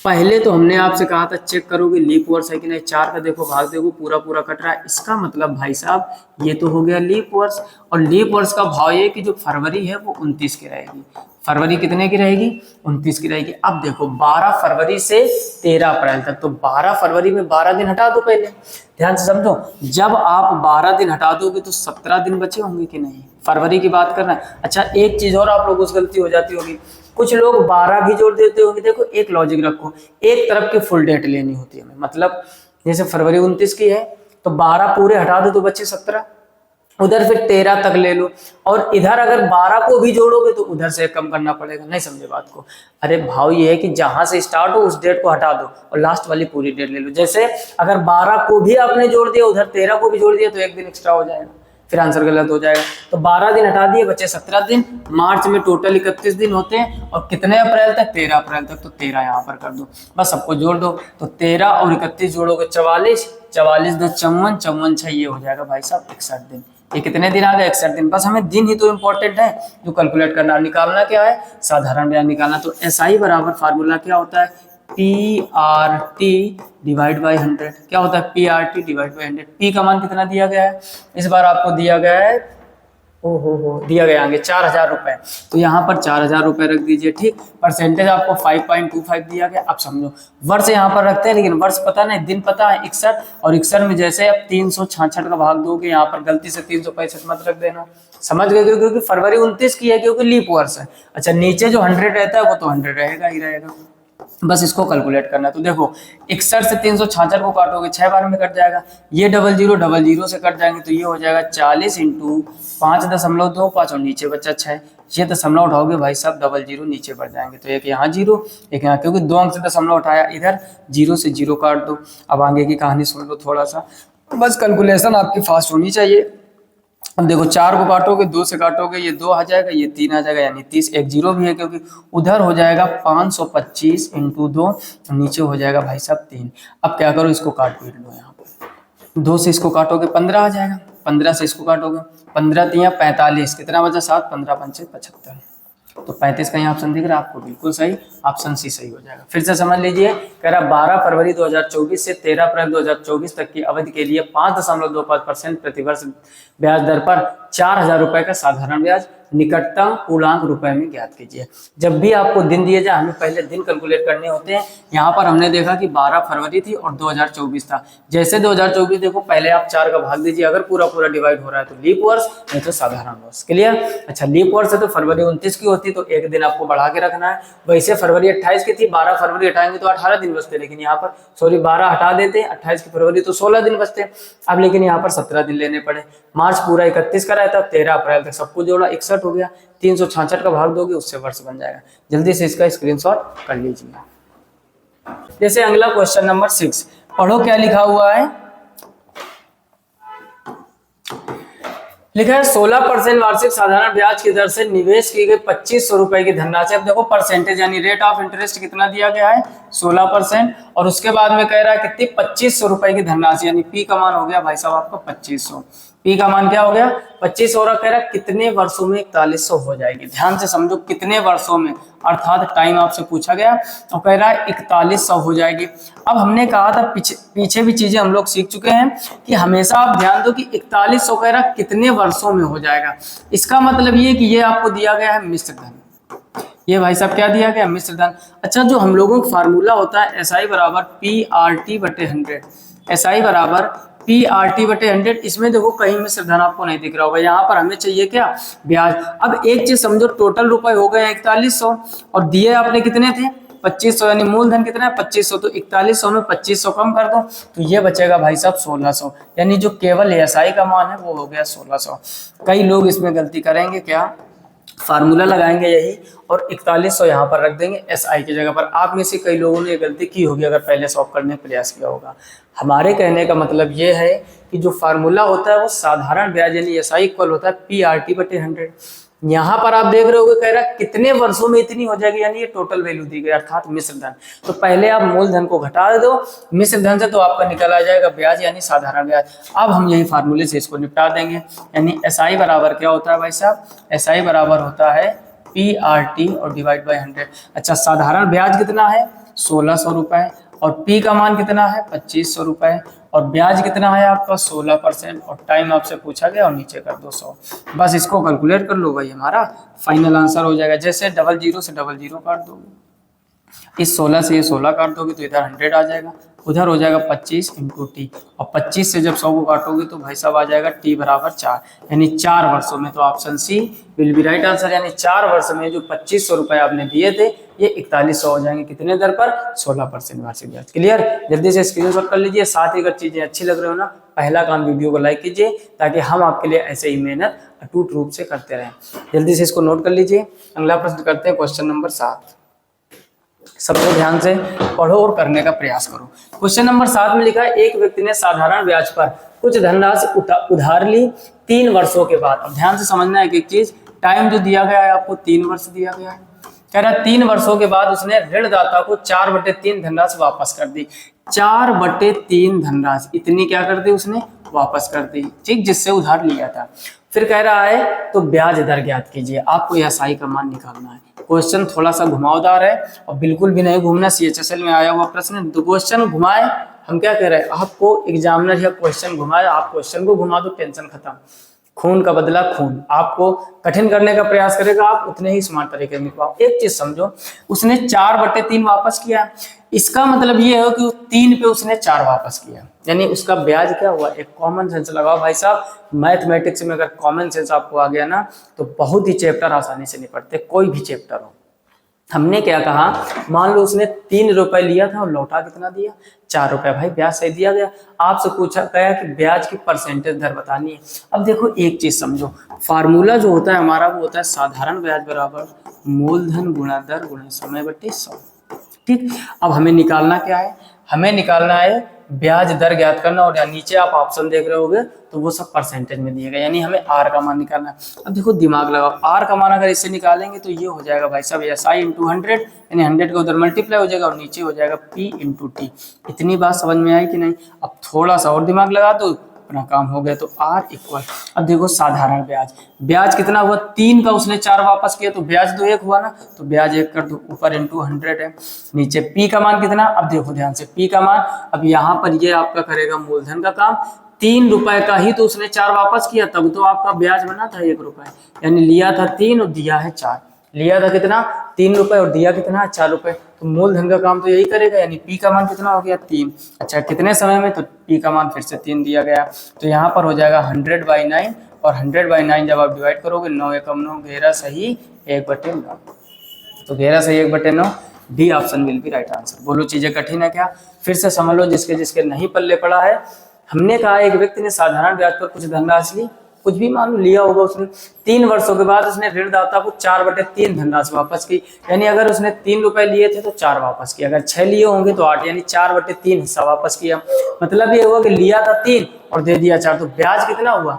पहले तो हमने आपसे कहा था चेक करोगे लीप वर्ष है कि नहीं, 4 का देखो भाग देखो पूरा पूरा कट रहा है, इसका मतलब भाई साहब ये तो हो गया लीप वर्ष। और लीप वर्ष का भाव ये कि जो फरवरी है वो 29 की रहेगी, फरवरी कितने की रहेगी 29 की रहेगी। अब देखो 12 फरवरी से 13 अप्रैल तक, तो 12 फरवरी में 12 दिन हटा दो पहले, ध्यान से समझो, जब आप 12 दिन हटा दोगे तो 17 दिन बचे होंगे कि नहीं, फरवरी की बात करना है। अच्छा एक चीज और आप लोगों से गलती हो जाती होगी, कुछ लोग 12 भी जोड़ देते होंगे। देखो एक लॉजिक रखो, एक तरफ की फुल डेट लेनी होती है हमें, मतलब जैसे फरवरी 29 की है तो 12 पूरे हटा दो तो बचे 17, उधर फिर 13 तक ले लो, और इधर अगर 12 को भी जोड़ोगे तो उधर से कम करना पड़ेगा। नहीं समझे बात को? अरे भाव ये है कि जहां से स्टार्ट हो उस डेट को हटा दो और लास्ट वाली पूरी डेट ले लो। जैसे अगर 12 को भी आपने जोड़ दिया, उधर 13 को भी जोड़ दिया तो एक दिन एक्स्ट्रा हो जाएगा, फिर आंसर गलत हो जाएगा। तो 12 दिन हटा दिए, बचे 17 दिन। मार्च में टोटल 31 दिन होते हैं, और कितने अप्रैल तक 13 अप्रैल तक, तो 13 यहाँ पर कर दो, बस सबको जोड़ दो। तो 13 और 31 जोड़ोगे 44, 44 दो 54, 54 6 ये हो जाएगा भाई साहब 61 दिन। ये कितने दिन आ गए 61 दिन। बस हमें दिन ही तो इम्पोर्टेंट है जो कैलकुलेट करना, निकालना क्या है साधारण ब्याज निकालना। तो SI बराबर फार्मूला क्या होता है PRT डिवाइड बाई 100। क्या होता है PRT डिवाइड बाई 100। P का मान कितना दिया गया है इस बार आपको दिया गया है, दिया गया आगे 4000 रुपए, तो यहाँ पर 4000 रुपए रख दीजिए, ठीक। परसेंटेज आपको 5.25 दिया गया। अब समझो वर्ष यहाँ पर रखते हैं, लेकिन वर्ष पता नहीं, दिन पता है 61, और 61 में जैसे अब 366 का भाग दोगे, यहाँ पर गलती से 365 मत रख देना, समझ गए, क्योंकि फरवरी 29 की है, क्योंकि लीप वर्ष है। अच्छा नीचे जो 100 रहता है वो तो 100 रहेगा ही रहेगा, बस इसको कैलकुलेट करना है। तो देखो 61 से 366 को काटोगे 6 बार में कट जाएगा, ये 00 से कट जाएंगे, तो ये हो जाएगा 40 इंटू 5.25 और नीचे बचा 6, ये दशमलव उठाओगे भाई साहब 00 नीचे बढ़ जाएंगे, तो एक यहाँ 0 एक यहाँ, क्योंकि 2 अंक से दशमलव उठाया, इधर 0 से 0 काट दो। अब आगे की कहानी सुन लो थोड़ा सा, बस कैलकुलेशन आपकी फास्ट होनी चाहिए। अब देखो 4 को काटोगे, 2 से काटोगे, ये 2 आ जाएगा, ये 3 आ जाएगा, यानी 30, एक 0 भी है क्योंकि उधर हो जाएगा 525 इंटू 2, नीचे हो जाएगा भाई साहब 3। अब क्या करो इसको काट पीट लो, यहाँ पर 2 से इसको काटोगे 15 आ जाएगा, 15 से इसको काटोगे 15 3 45, कितना बचा 7, 15 5 75, तो 35 का यहाँ ऑप्शन दिख रहा है आपको, बिल्कुल सही, ऑप्शन सी सही हो जाएगा। फिर से समझ लीजिए, कह रहा 12 फरवरी 2024 से 13 अप्रैल 2024 तक की अवधि के लिए 5.25% प्रतिवर्ष ब्याज दर पर 4000 रुपए का साधारण ब्याज निकटतम पूर्णांक रुपए में ज्ञात कीजिए। जब भी आपको दिन दिए जाए हमें पहले दिन कैलकुलेट करने होते हैं। यहाँ पर हमने देखा कि 12 फरवरी थी और 2024 था, जैसे 2024 देखो पहले आप 4 का भाग दीजिए, अगर पूरा पूरा डिवाइड हो रहा है तो लीप वर्ष, नहीं तो साधारण वर्ष। क्लियर? अच्छा लीप वर्ष है तो फरवरी 29 की होती, तो एक दिन आपको बढ़ा के रखना है। वैसे फरवरी 28 की थी, 12 फरवरी हटाएंगे तो 18 दिन बचते, लेकिन यहाँ पर सॉरी 12 हटा देते, 28 की फरवरी तो 16 दिन बचते। अब लेकिन यहाँ पर 17 दिन लेने पड़े। मार्च पूरा 31 का रहता, 13 अप्रैल तक सबको जोड़ा 61 हो गया, 366 का भाग दोगे उससे वर्ष बन जाएगा। जल्दी से इसका स्क्रीनशॉट कर लीजिए। जैसे अगला क्वेश्चन नंबर 6, पढ़ो क्या लिखा हुआ है। लिखा है 16% वार्षिक साधारण ब्याज की दर से निवेश की गई 2500 रुपए की धनराशि। अब देखो परसेंटेज यानी रेट ऑफ इंटरेस्ट कितना दिया गया है 16%, और उसके बाद में कह रहा है कितनी 2500 रुपए की धनराशि, यानी पी का मान हो गया भाई साहब आपका 2500। पी का मान क्या हो गया 2500, और कह रहा है कितने वर्षों में 4100 हो जाएगी। ध्यान से समझो कितने वर्षों में, अर्थात टाइम आपसे पूछा गया और कह रहा है 4100 हो जाएगी। अब हमने कहा था पीछे भी चीजें हम लोग सीख चुके हैं कि हमेशा आप ध्यान दो कि 4100 कह रहा है कितने वर्षों में हो जाएगा। इसका मतलब ये कि ये आपको दिया गया है मिश्र धन, ये भाई साहब क्या दिया गया मिश्र धन। अच्छा जो हम लोगों का फार्मूला होता है SI बराबर PRT बटे 100, SI बराबर PRT बटे 100, इसमें देखो कहीं मिश्र धन आपको नहीं दिख रहा होगा, यहाँ पर हमें चाहिए क्या ब्याज। अब एक चीज समझो, टोटल रुपए हो गए 4100 और दिए आपने कितने थे 2500 यानी मूलधन कितना है 2500, तो 4100 में 2500 कम कर दो तो ये बचेगा भाई साहब 1600, यानी जो केवल एसआई का मान है वो हो गया 1600। कई लोग इसमें गलती करेंगे, क्या फार्मूला लगाएंगे यही और 4100 यहाँ पर रख देंगे एसआई की जगह पर। आप में से कई लोगों ने ये गलती की होगी अगर पहले सॉल्व करने का प्रयास किया होगा। हमारे कहने का मतलब ये है कि जो फार्मूला होता है वो साधारण ब्याज यानी एसआई इक्वल होता है PRT/100। यहाँ पर आप देख रहे होगे कह रहा है कितने वर्षों में इतनी हो जाएगी, यानी ये टोटल वैल्यू दी गई अर्थात मिश्र धन। तो पहले आप मूलधन को घटा दो मिश्र धन से तो आपका निकल आ जाएगा ब्याज यानी साधारण ब्याज। अब हम यही फार्मूले से इसको निपटा देंगे, यानी एसआई बराबर क्या होता है भाई साहब, एसआई बराबर होता है PRT और डिवाइड बाई 100। अच्छा, साधारण ब्याज कितना है 1600 रुपए और पी का मान कितना है 2500 रुपए और ब्याज कितना है आपका 16% और टाइम आपसे पूछा गया और नीचे कर दो 100। बस इसको कैलकुलेट कर लो भाई, हमारा फाइनल आंसर हो जाएगा। जैसे 00 से 00 काट दोगे, इस 16 से ये 16 काट दोगे तो इधर 100 आ जाएगा, उधर हो जाएगा 25 × T और 25 से जब 100 को काटोगे तो भाई साहब आ जाएगा T बराबर 4, यानी 4 वर्षों में। तो option C will be right answer, यानी 4 वर्ष में जो 2500 रुपए आपने दिए थे ये 4100 हो जाएंगे, कितने दर पर 16% वार्षिक ब्याज। क्लियर, जल्दी से स्क्रीनशॉट कर लीजिए। साथ ही अगर चीजें अच्छी लग रही हो ना, पहला काम वीडियो को लाइक कीजिए ताकि हम आपके लिए ऐसे ही मेहनत अटूट रूप से करते रहें। जल्दी से इसको नोट कर लीजिए। अगला प्रश्न करते हैं, क्वेश्चन नंबर 7। सबको ध्यान से पढ़ो और करने का प्रयास करो। क्वेश्चन नंबर 7 में लिखा है एक व्यक्ति ने साधारण ब्याज पर कुछ धनराशि उधार ली 3 वर्षों के बाद। अब ध्यान से समझना है एक चीज, टाइम जो दिया गया है आपको 3 वर्ष दिया गया है। कह रहा है 3 वर्षों के बाद उसने ऋणदाता को 4/3 धनराशि वापस कर दी। 4/3 धनराशि इतनी क्या कर दी उसने वापस कर दी, ठीक, जिससे उधार लिया था। फिर कह रहा है तो ब्याज दर ज्ञात कीजिए, आपको एसआई का मान निकालना है। क्वेश्चन थोड़ा सा घुमावदार है और बिल्कुल भी नहीं घूमना, CHSL में आया हुआ प्रश्न। तो क्वेश्चन घुमाए, हम क्या कह रहे हैं, आपको एग्जामिनर या क्वेश्चन घुमाए, आप क्वेश्चन को घुमा दो, टेंशन खत्म। खून का बदला खून, आपको कठिन करने का प्रयास करेगा, आप उतने ही स्मार्ट तरीके से निकलवाओ। एक चीज समझो, उसने 4/3 वापस किया, इसका मतलब ये है कि 3 पे उसने 4 वापस किया, यानी उसका ब्याज क्या हुआ। एक कॉमन सेंस लगाओ भाई साहब, मैथमेटिक्स में अगर कॉमन सेंस आपको आ गया ना तो बहुत ही चैप्टर आसानी से निपटते, कोई भी चैप्टर हो। हमने क्या कहा, मान लो उसने 3 रुपए लिया था और लौटा कितना दिया 4 रुपए, भाई ब्याज सही दिया गया। आपसे पूछा गया कि ब्याज की परसेंटेज दर बतानी है। अब देखो एक चीज समझो, फार्मूला जो होता है हमारा वो होता है साधारण ब्याज बराबर मूलधन गुणा दर गुणा समय बटे 100, ठीक। अब हमें निकालना क्या है, हमें निकालना है ब्याज दर ज्ञात करना, और नीचे आप ऑप्शन देख रहे होगे तो वो सब परसेंटेज में दिए गए, यानी हमें आर का मान निकालना है। अब देखो दिमाग लगाओ, आर का मान अगर इससे निकालेंगे तो ये हो जाएगा भाई साहब एसआई × 100, यानी 100 का उधर मल्टीप्लाई हो जाएगा और नीचे हो जाएगा P × T। इतनी बात समझ में आई कि नहीं। अब थोड़ा सा और दिमाग लगा दो, अपना काम हो गया। तो R इक्वल, अब देखो साधारण ब्याज, ब्याज कितना हुआ 3 का उसने 4 वापस किया तो ब्याज तो 1 हुआ ना, तो ब्याज 1 कर दो, ऊपर × 100 है, नीचे P का मान कितना। अब देखो ध्यान से P का मान, अब यहाँ पर ये आपका करेगा मूलधन का काम। 3 रुपए का ही तो उसने 4 वापस किया, तब तो आपका ब्याज बना था 1 रुपए, यानी लिया था 3 और दिया है 4, लिया था कितना 3 रुपए और दिया कितना 4 रुपए। तो मूलधन का काम तो यही करेगा, यानी P का मान कितना हो गया 3। अच्छा, कितने समय में, तो P का मान फिर से 3 दिया गया, तो यहाँ पर हो जाएगा 100/9 और 100/9 जब आप डिवाइड करोगे 9 एकम 9, 11 सही 1/9, तो 11 सही 1/9, D option will be right answer. बोलो चीजें कठिन है क्या, फिर से समझ लो जिसके जिसके नहीं पल्ले पड़ा है। हमने कहा एक व्यक्ति ने साधारण ब्याज पर कुछ धनराशि ली, कुछ भी मान लिया होगा उसने, 3 वर्षों के बाद उसने ऋणदाता को 4/3 धनराशि वापस की, यानी अगर उसने 3 रुपए लिए थे तो 4 वापस किया, अगर 6 लिए होंगे तो 8, यानी 4/3 हिस्सा वापस किया। मतलब ये हुआ कि लिया था 3 और दे दिया 4, तो ब्याज कितना हुआ।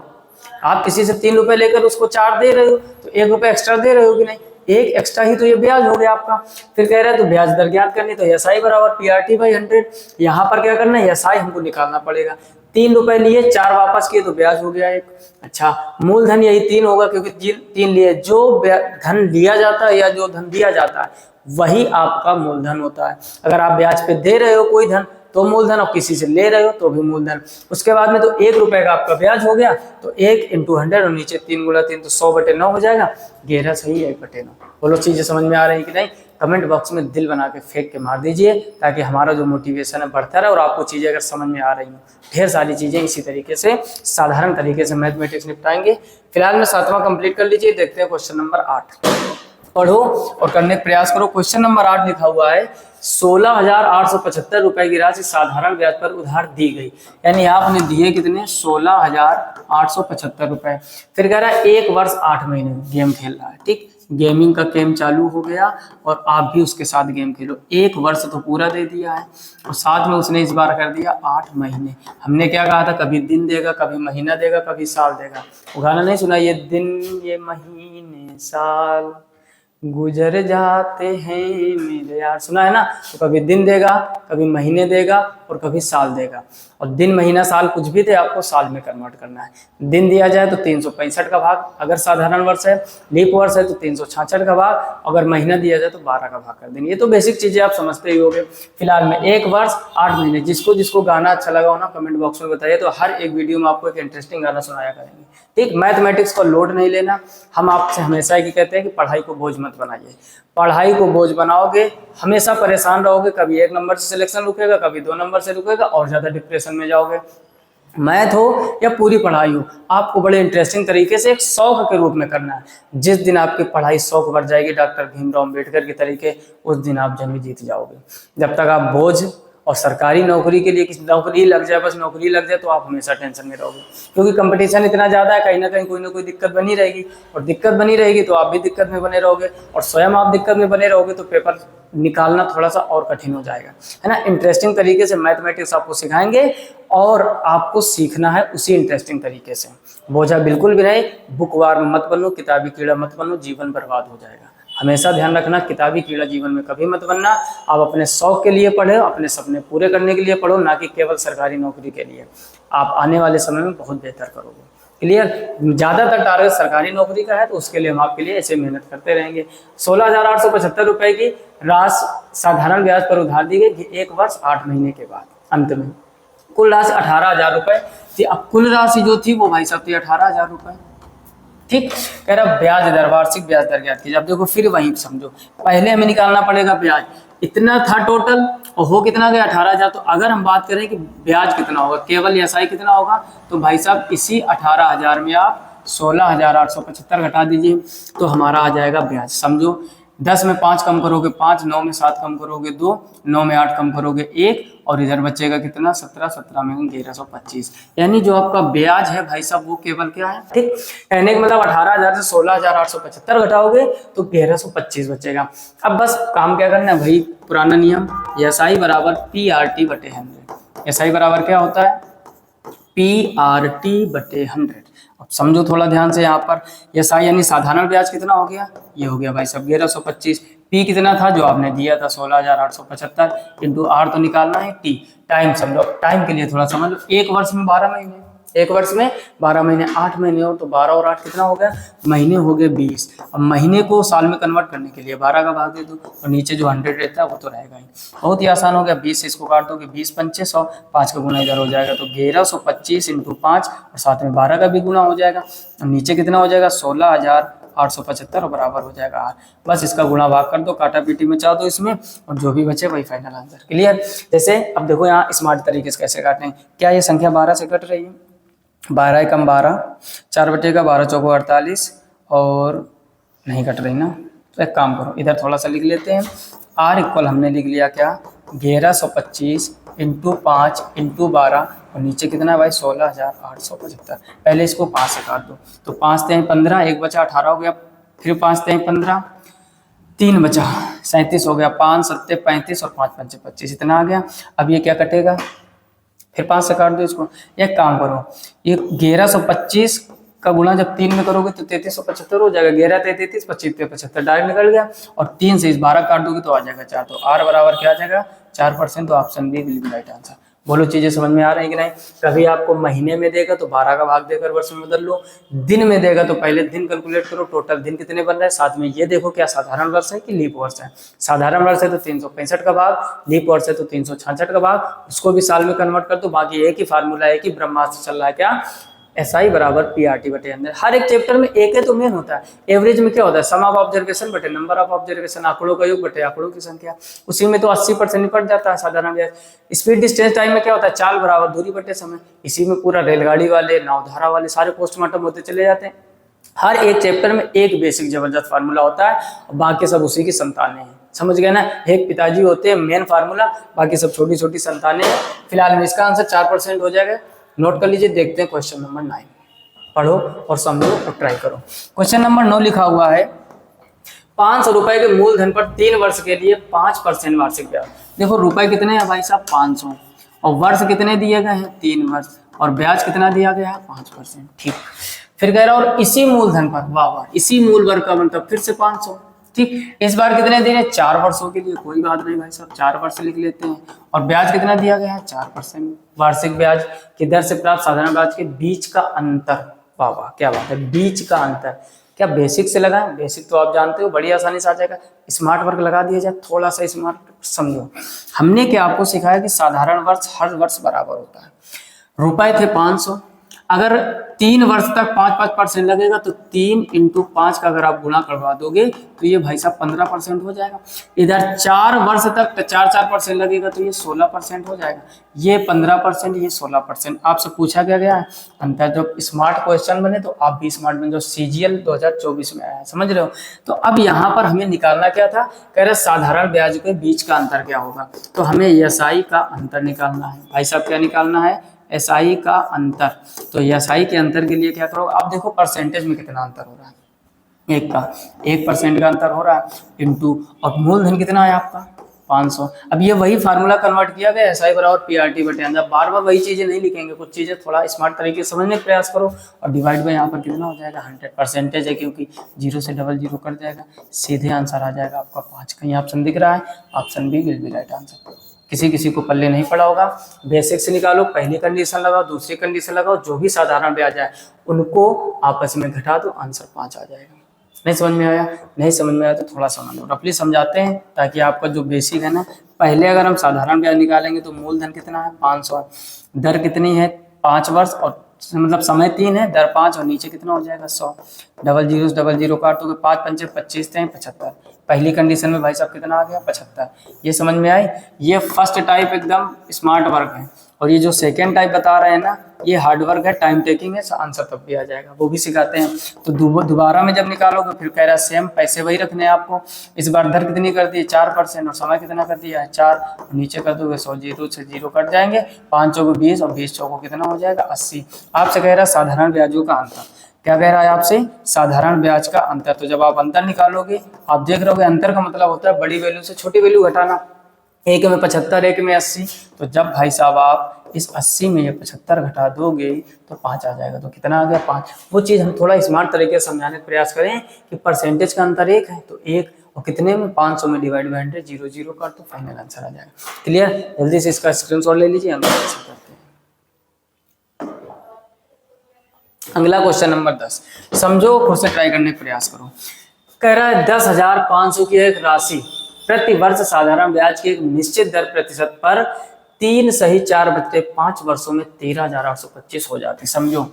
आप किसी से 3 रुपए लेकर उसको 4 दे रहे हो तो 1 रुपए एक्स्ट्रा दे रहे हो कि नहीं, 1 एक्स्ट्रा ही तो ये ब्याज हो गया आपका। फिर कह रहा है तो ब्याज दर ज्ञात करनी, तो एसआई बराबर PRT/100। यहाँ पर क्या करना है, एसआई हमको निकालना पड़ेगा। 3 रुपए लिए 4 वापस किए तो ब्याज हो गया 1। अच्छा, मूलधन यही 3 होगा क्योंकि 3 लिए, जो धन लिया जाता है या जो धन दिया जाता है वही आपका मूलधन होता है। अगर आप ब्याज पे दे रहे हो कोई धन तो मूलधन, और किसी से ले रहे हो तो भी मूलधन। उसके बाद में तो 1 रुपए का आपका ब्याज हो गया, तो 1 × 100 और नीचे 3 × 3 तो 100/9 हो जाएगा, 11 सही 1/9। बोलो चीजें समझ में आ रही कि नहीं। कमेंट बॉक्स में दिल बना के फेंक के मार दीजिए ताकि हमारा जो मोटिवेशन है बढ़ता रहे और आपको चीजें अगर समझ में आ रही हो। ढेर सारी चीजें इसी तरीके से साधारण तरीके से मैथमेटिक्स निपटाएंगे। फिलहाल में 7वां कंप्लीट कर लीजिए, देखते हैं क्वेश्चन नंबर 8। पढ़ो और करने का प्रयास करो। क्वेश्चन नंबर 8 लिखा हुआ है 16,875 रुपए की राशि साधारण ब्याज पर उधार दी गई। यानी आपने दिए कितने 16,875 रुपए। फिर कह रहा है 1 वर्ष 8 महीने गेम खेल रहा है। ठीक, गेमिंग का गेम चालू हो गया और आप भी उसके साथ गेम खेलो। 1 वर्ष तो पूरा दे दिया है और साथ में उसने इस बार कर दिया 8 महीने। हमने क्या कहा था, कभी दिन देगा, कभी महीना देगा, कभी साल देगा। वो गाना नहीं सुना, ये दिन ये महीने साल गुजर जाते हैं मेरे यार, सुना है ना। तो कभी दिन देगा, कभी महीने देगा और कभी साल देगा। और दिन महीना साल कुछ भी दे, आपको साल में कन्वर्ट करना है। दिन दिया जाए तो 365 का भाग, अगर साधारण वर्ष है, लीप वर्ष है तो 366 का भाग, अगर महीना दिया जाए तो 12 का भाग कर देंगे। ये तो बेसिक चीजें आप समझते ही होंगे। फिलहाल में 1 वर्ष 8 महीने, जिसको जिसको गाना अच्छा लगा हो ना कमेंट बॉक्स में बताइए, तो हर एक वीडियो में आपको एक इंटरेस्टिंग गाना सुनाया करेंगे। ठीक, मैथमेटिक्स को लोड नहीं लेना। हम आपसे हमेशा ही कहते हैं कि पढ़ाई को बोझ मत बनाइए। पढ़ाई को बोझ बनाओगे हमेशा परेशान रहोगे, कभी 1 नंबर से सिलेक्शन रुकेगा, कभी 2 नंबर से रुकेगा और ज्यादा डिप्रेशन में जाओगे। मैथ हो या पूरी पढ़ाई हो, आपको बड़े इंटरेस्टिंग तरीके से एक शौक के रूप में करना है। जिस दिन आपकी पढ़ाई शौक बढ़ जाएगी डॉक्टर भीमराव अम्बेडकर के तरीके, उस दिन आप जंग जीत जाओगे। जब तक आप बोझ और सरकारी नौकरी के लिए किसी नौकरी लग जाए, बस नौकरी लग जाए, तो आप हमेशा टेंशन में रहोगे, क्योंकि कंपटीशन इतना ज़्यादा है, कहीं ना कहीं कोई ना कोई दिक्कत बनी रहेगी। और दिक्कत बनी रहेगी तो आप भी दिक्कत में बने रहोगे, और स्वयं आप दिक्कत में बने रहोगे तो पेपर निकालना थोड़ा सा और कठिन हो जाएगा, है ना। इंटरेस्टिंग तरीके से मैथमेटिक्स आपको सिखाएंगे और आपको सीखना है उसी इंटरेस्टिंग तरीके से। बोझा बिल्कुल भी नहीं, बुकवार में मत बनो, किताबी कीड़ा मत बनो, जीवन बर्बाद हो जाएगा। हमेशा ध्यान रखना, किताबी कीड़ा जीवन में कभी मत बनना। आप अपने शौक के लिए पढ़ो, अपने सपने पूरे करने के लिए पढ़ो, ना कि केवल सरकारी नौकरी के लिए। आप आने वाले समय में बहुत बेहतर करोगे। क्लियर। ज़्यादातर टारगेट सरकारी नौकरी का है, तो उसके लिए हम आपके लिए ऐसे मेहनत करते रहेंगे। 16,875 रुपए की राशि साधारण ब्याज पर उधार दी गई 1 वर्ष 8 महीने के बाद। अंत में कुल राशि 18,000 रुपए थी। अब कुल राशि जो थी वो भाई साहब थी 18,000 रुपए। ठीक, कह रहा ब्याज दर, वार्षिक ब्याज दर ज्ञात कीजिए। अब देखो फिर वही समझो, पहले हमें निकालना पड़ेगा ब्याज, इतना था टोटल और हो कितना गया 18,000। तो अगर हम बात करें कि ब्याज कितना होगा, केवल एसआई कितना होगा, तो भाई साहब इसी 18,000 में आप 16,875 घटा दीजिए, तो हमारा आ जाएगा ब्याज। समझो 10 में 5 कम करोगे 5, 9 में 7 कम करोगे 2, 9 में 8 कम करोगे 1, और इधर बचेगा कितना 17, 17 में 1125। यानी जो आपका ब्याज है भाई साहब वो केवल क्या है। ठीक, कहने का मतलब 18,000 से 16,875 घटाओगे तो 1125 बचेगा। अब बस काम क्या करना है भाई, पुराना नियम एसआई बराबर PRT बटे 100। एसआई बराबर क्या होता है, PRT बटे 100। अब समझो थोड़ा ध्यान से, यहाँ पर एसआई यानी साधारण ब्याज कितना हो गया, ये हो गया भाई साहब 1125। पी कितना था जो आपने दिया था 16,875 इंटू आर तो निकालना है टी। टाइम समझो, टाइम के लिए थोड़ा समझ लो, 1 वर्ष में 12 महीने, 1 वर्ष में 12 महीने, 8 महीने हो तो 12 और 8 कितना हो गया, महीने हो गए 20। अब महीने को साल में कन्वर्ट करने के लिए 12 का भाग दे दो और नीचे जो 100 रहता है वो तो रहेगा ही। बहुत ही आसान हो गया, 20 से इसको काट दोगे 20 पंचे 100, 5 का गुना इधर हो जाएगा तो 1125 इंटू 5 और साथ में 12 का भी गुना हो जाएगा। और नीचे कितना हो जाएगा 16,875 और बराबर हो जाएगा आर। बस इसका गुणा भाग कर दो, काटा पीटी में चाह दो इसमें, और जो भी बचे वही फाइनल आंसर। क्लियर। जैसे अब देखो यहाँ स्मार्ट तरीके से कैसे काटें। क्या ये संख्या 12 से कट रही है, 12 एकम 12, 4 बटे का 12 चौको 48 और नहीं कट रही ना, तो एक काम करो इधर थोड़ा सा लिख लेते हैं। आर इक्वल हमने लिख लिया क्या 1125 इंटू 5 इंटू 12 और नीचे कितना है भाई 16,875। पहले इसको 5 से काट दो तो 5 तें 15, 1 बचा 18 हो गया, फिर 5 तें 15, 3 बचा 37 हो गया, 5 सत्ते 35 और 5 पंचे 25, इतना आ गया। अब ये क्या कटेगा, फिर 5 से काट दो इसको। एक काम करो, ये 1125 का गुणा जब 3 में करोगे तो 3375 हो जाएगा। 11 33 25 75 डायरेक्ट निकल गया, और 3 से इस 12 काट दोगे तो आ जाएगा 4। तो आर बराबर क्या आ जाएगा 4%। तो option B will be right answer. बोलो चीजें समझ में आ रही है कि नहीं। कभी आपको महीने में देगा तो 12 का भाग देकर वर्ष में बदल लो, दिन में देगा तो पहले दिन कैलकुलेट करो, टोटल दिन कितने बन रहे हैं, साथ में ये देखो क्या साधारण वर्ष है कि लीप वर्ष है। साधारण वर्ष है तो 365 का भाग, लीप वर्ष है तो 366 का भाग, उसको भी साल में कन्वर्ट कर दो। बाकी एक ही फार्मूला है कि ब्रह्मास्त्र चल रहा है क्या, एसआई बराबर PRT बटे 100। हर एक चैप्टर में एक है तो मेन होता है। एवरेज में क्या होता है, सम ऑफ ऑब्जर्वेशन बटे नंबर ऑफ ऑब्जर्वेशन, आंकड़ों का योग बटे आंकड़ों की संख्या। उसी में तो 80% निपट जाता है साधारण ब्याज। स्पीड डिस्टेंस टाइम में क्या होता है, चाल बराबर दूरी बटे समय। इसी में पूरा रेलगाड़ी वाले, नावधारा वाले सारे पोस्टमार्टम होते चले जाते हैं। हर एक चैप्टर में एक बेसिक जबरदस्त फार्मूला होता है और बाकी सब उसी की संतानें हैं, समझ गए ना। एक पिताजी होते हैं मेन फार्मूला, बाकी सब छोटी छोटी संतानें हैं। फिलहाल में इसका आंसर 4% हो जाएगा। नोट कर लीजिए। देखते हैं क्वेश्चन नंबर 9, पढ़ो और समझो और ट्राई करो। क्वेश्चन नंबर 9 लिखा हुआ है 500 रुपए के मूलधन पर 3 वर्ष के लिए 5% वार्षिक ब्याज। देखो रुपए कितने हैं भाई साहब 500, और वर्ष कितने दिए गए हैं 3 वर्ष, और ब्याज कितना दिया गया है 5%। ठीक, फिर कह रहा और इसी मूलधन पर, वाह वाह, इसी मूल वर्ग का मतलब फिर से 500। ठीक, इस बार कितने दिन है 4 वर्षों के लिए, कोई बात नहीं भाई साहब 4 वर्ष लिख लेते हैं। और ब्याज कितना दिया गया है 4%। वार्षिक ब्याज की दर से प्राप्त साधारण ब्याज के बीच का अंतर, वाह वाह क्या बात है, बीच का अंतर। क्या बेसिक से लगाएं? बेसिक तो आप जानते हो बड़ी आसानी से आ जाएगा। स्मार्ट वर्क लगा दिया जाए, थोड़ा सा स्मार्ट समझो। हमने क्या आपको सिखाया कि साधारण वर्ष हर वर्ष बराबर होता है। रुपए थे 500, अगर 3 वर्ष तक 5% लगेगा तो 3 × 5 का अगर आप गुणा करवा दोगे तो ये भाई साहब 15% हो जाएगा। इधर 4 वर्ष तक 4% लगेगा तो ये 16% हो जाएगा। ये 15%, ये 16%। आपसे पूछा क्या गया है अंतर। जब स्मार्ट क्वेश्चन बने तो आप भी स्मार्ट बने, जो CGL 2024 में आया है, समझ रहे हो। तो अब यहाँ पर हमें निकालना क्या था, कह रहे साधारण ब्याज के बीच का अंतर क्या होगा, तो हमें SI का अंतर निकालना है। भाई साहब क्या निकालना है, SI का अंतर। तो SI के अंतर के लिए क्या करो, आप देखो परसेंटेज में कितना अंतर हो रहा है, 1% का अंतर हो रहा है, इंटू, और मूलधन कितना है आपका 500। अब ये वही फार्मूला कन्वर्ट किया गया SI बराबर PRT/100। बार बार वही चीजें नहीं लिखेंगे, कुछ चीजें थोड़ा स्मार्ट तरीके से समझने का प्रयास करो। और डिवाइड बाय यहाँ पर कितना हो जाएगा 100, परसेंटेज है क्योंकि 0 से 00 कट जाएगा, सीधे आंसर आ जाएगा आपका 5। कहीं ऑप्शन दिख रहा है, option B will be right answer. किसी को पल्ले नहीं पड़ा होगा, बेसिक से निकालो, पहली कंडीशन लगाओ, दूसरी कंडीशन लगाओ, जो भी साधारण ब्याज है उनको आपस में घटा दो, आंसर 5 आ जाएगा। नहीं समझ में आया? नहीं समझ में आया तो थोड़ा समझ लो, रफली समझाते हैं ताकि आपका जो बेसिक है ना, पहले अगर हम साधारण ब्याज निकालेंगे तो मूलधन कितना है 500, दर कितनी है 5 वर्ष, और मतलब समय 3 है, दर 5, और नीचे कितना हो जाएगा 100। 00 से 00 काटोगे 5 × 5 = 25, 75। पहली कंडीशन में भाई साहब कितना आ गया 75। ये समझ में आई? ये फर्स्ट टाइप एकदम स्मार्ट वर्क है, और ये जो सेकेंड टाइप बता रहे हैं ना, ये हार्ड वर्क है, टाइम टेकिंग है, आंसर तब भी आ जाएगा, वो भी सिखाते हैं। तो दोबारा में जब निकालोगे फिर कह रहा है सेम पैसे वही रखने हैं आपको। इस बार दर कितनी कर दी है 4%, और समय कितना कर दिया है 4, और नीचे कर दोगे 100, 0 से 0 कट जाएंगे, 5 चौको 20, और 20 चौको कितना हो जाएगा 80। आपसे कह रहा है साधारण ब्याजों का अंतर। क्या कह रहा है आपसे, साधारण ब्याज का अंतर। तो जब आप अंतर निकालोगे आप देख रहे होगे अंतर का मतलब होता है बड़ी वैल्यू से छोटी वैल्यू घटाना। एक में 75, एक में 80, तो जब भाई साहब आप इस 80 में ये 75 घटा दोगे तो 5 आ जाएगा। तो कितना आ गया 5। वो चीज़ हम थोड़ा स्मार्ट तरीके से समझाने का प्रयास करें कि परसेंटेज का अंतर 1 है तो 1, और कितने में 500 में डिवाइड बाय 100, 0 0 कर तो फाइनल आंसर आ जाएगा। क्लियर? जल्दी से इसका स्क्रीनशॉट ले लीजिए, हम ऐसे करते हैं। अगला क्वेश्चन नंबर 10, समझो, खुद से ट्राई करने का प्रयास करो। कह रहा है 10,500 की एक राशि प्रति वर्ष साधारण ब्याज की एक निश्चित दर प्रतिशत पर 3 सही 4/5 वर्षों में 13,825 हो जाती। समझो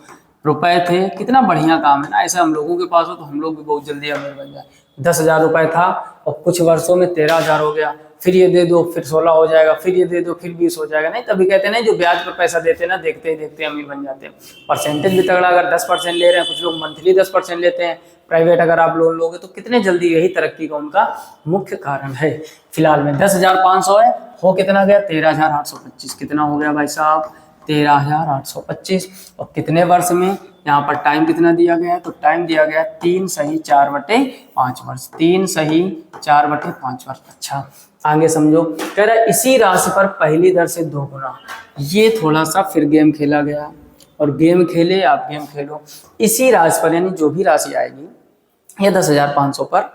रुपए थे, कितना बढ़िया काम है ना, ऐसे हम लोगों के पास हो तो हम लोग भी बहुत जल्दी अमीर बन जाए। 10,000 रुपए था और कुछ वर्षों में 13,000 हो गया, फिर ये दे दो फिर 16 हो जाएगा, फिर ये दे दो फिर 20 हो जाएगा। नहीं, तभी कहते हैं ना जो ब्याज पर पैसा देते हैं ना, देखते ही देखते अमीर बन जाते हैं। परसेंटेज भी तगड़ा, अगर 10% ले रहे हैं, कुछ लोग मंथली 10% लेते हैं, प्राइवेट अगर आप लोन लोगे तो कितने जल्दी, यही तरक्की का उनका मुख्य कारण है। फिलहाल में 10,500 है, हो कितना गया 13,825। कितना हो गया भाई साहब 13,825, और कितने वर्ष में, यहाँ पर टाइम कितना दिया गया है, तो टाइम दिया गया 3 सही 4/5 वर्ष, 3 सही 4/5 वर्ष। अच्छा आगे समझो, कह रहा है इसी राशि पर पहली दर से 2 गुना। ये थोड़ा सा फिर गेम खेला गया, और गेम खेले आप गेम खेलो। इसी राशि पर, यानी जो भी राशि आएगी ये 10,500 पर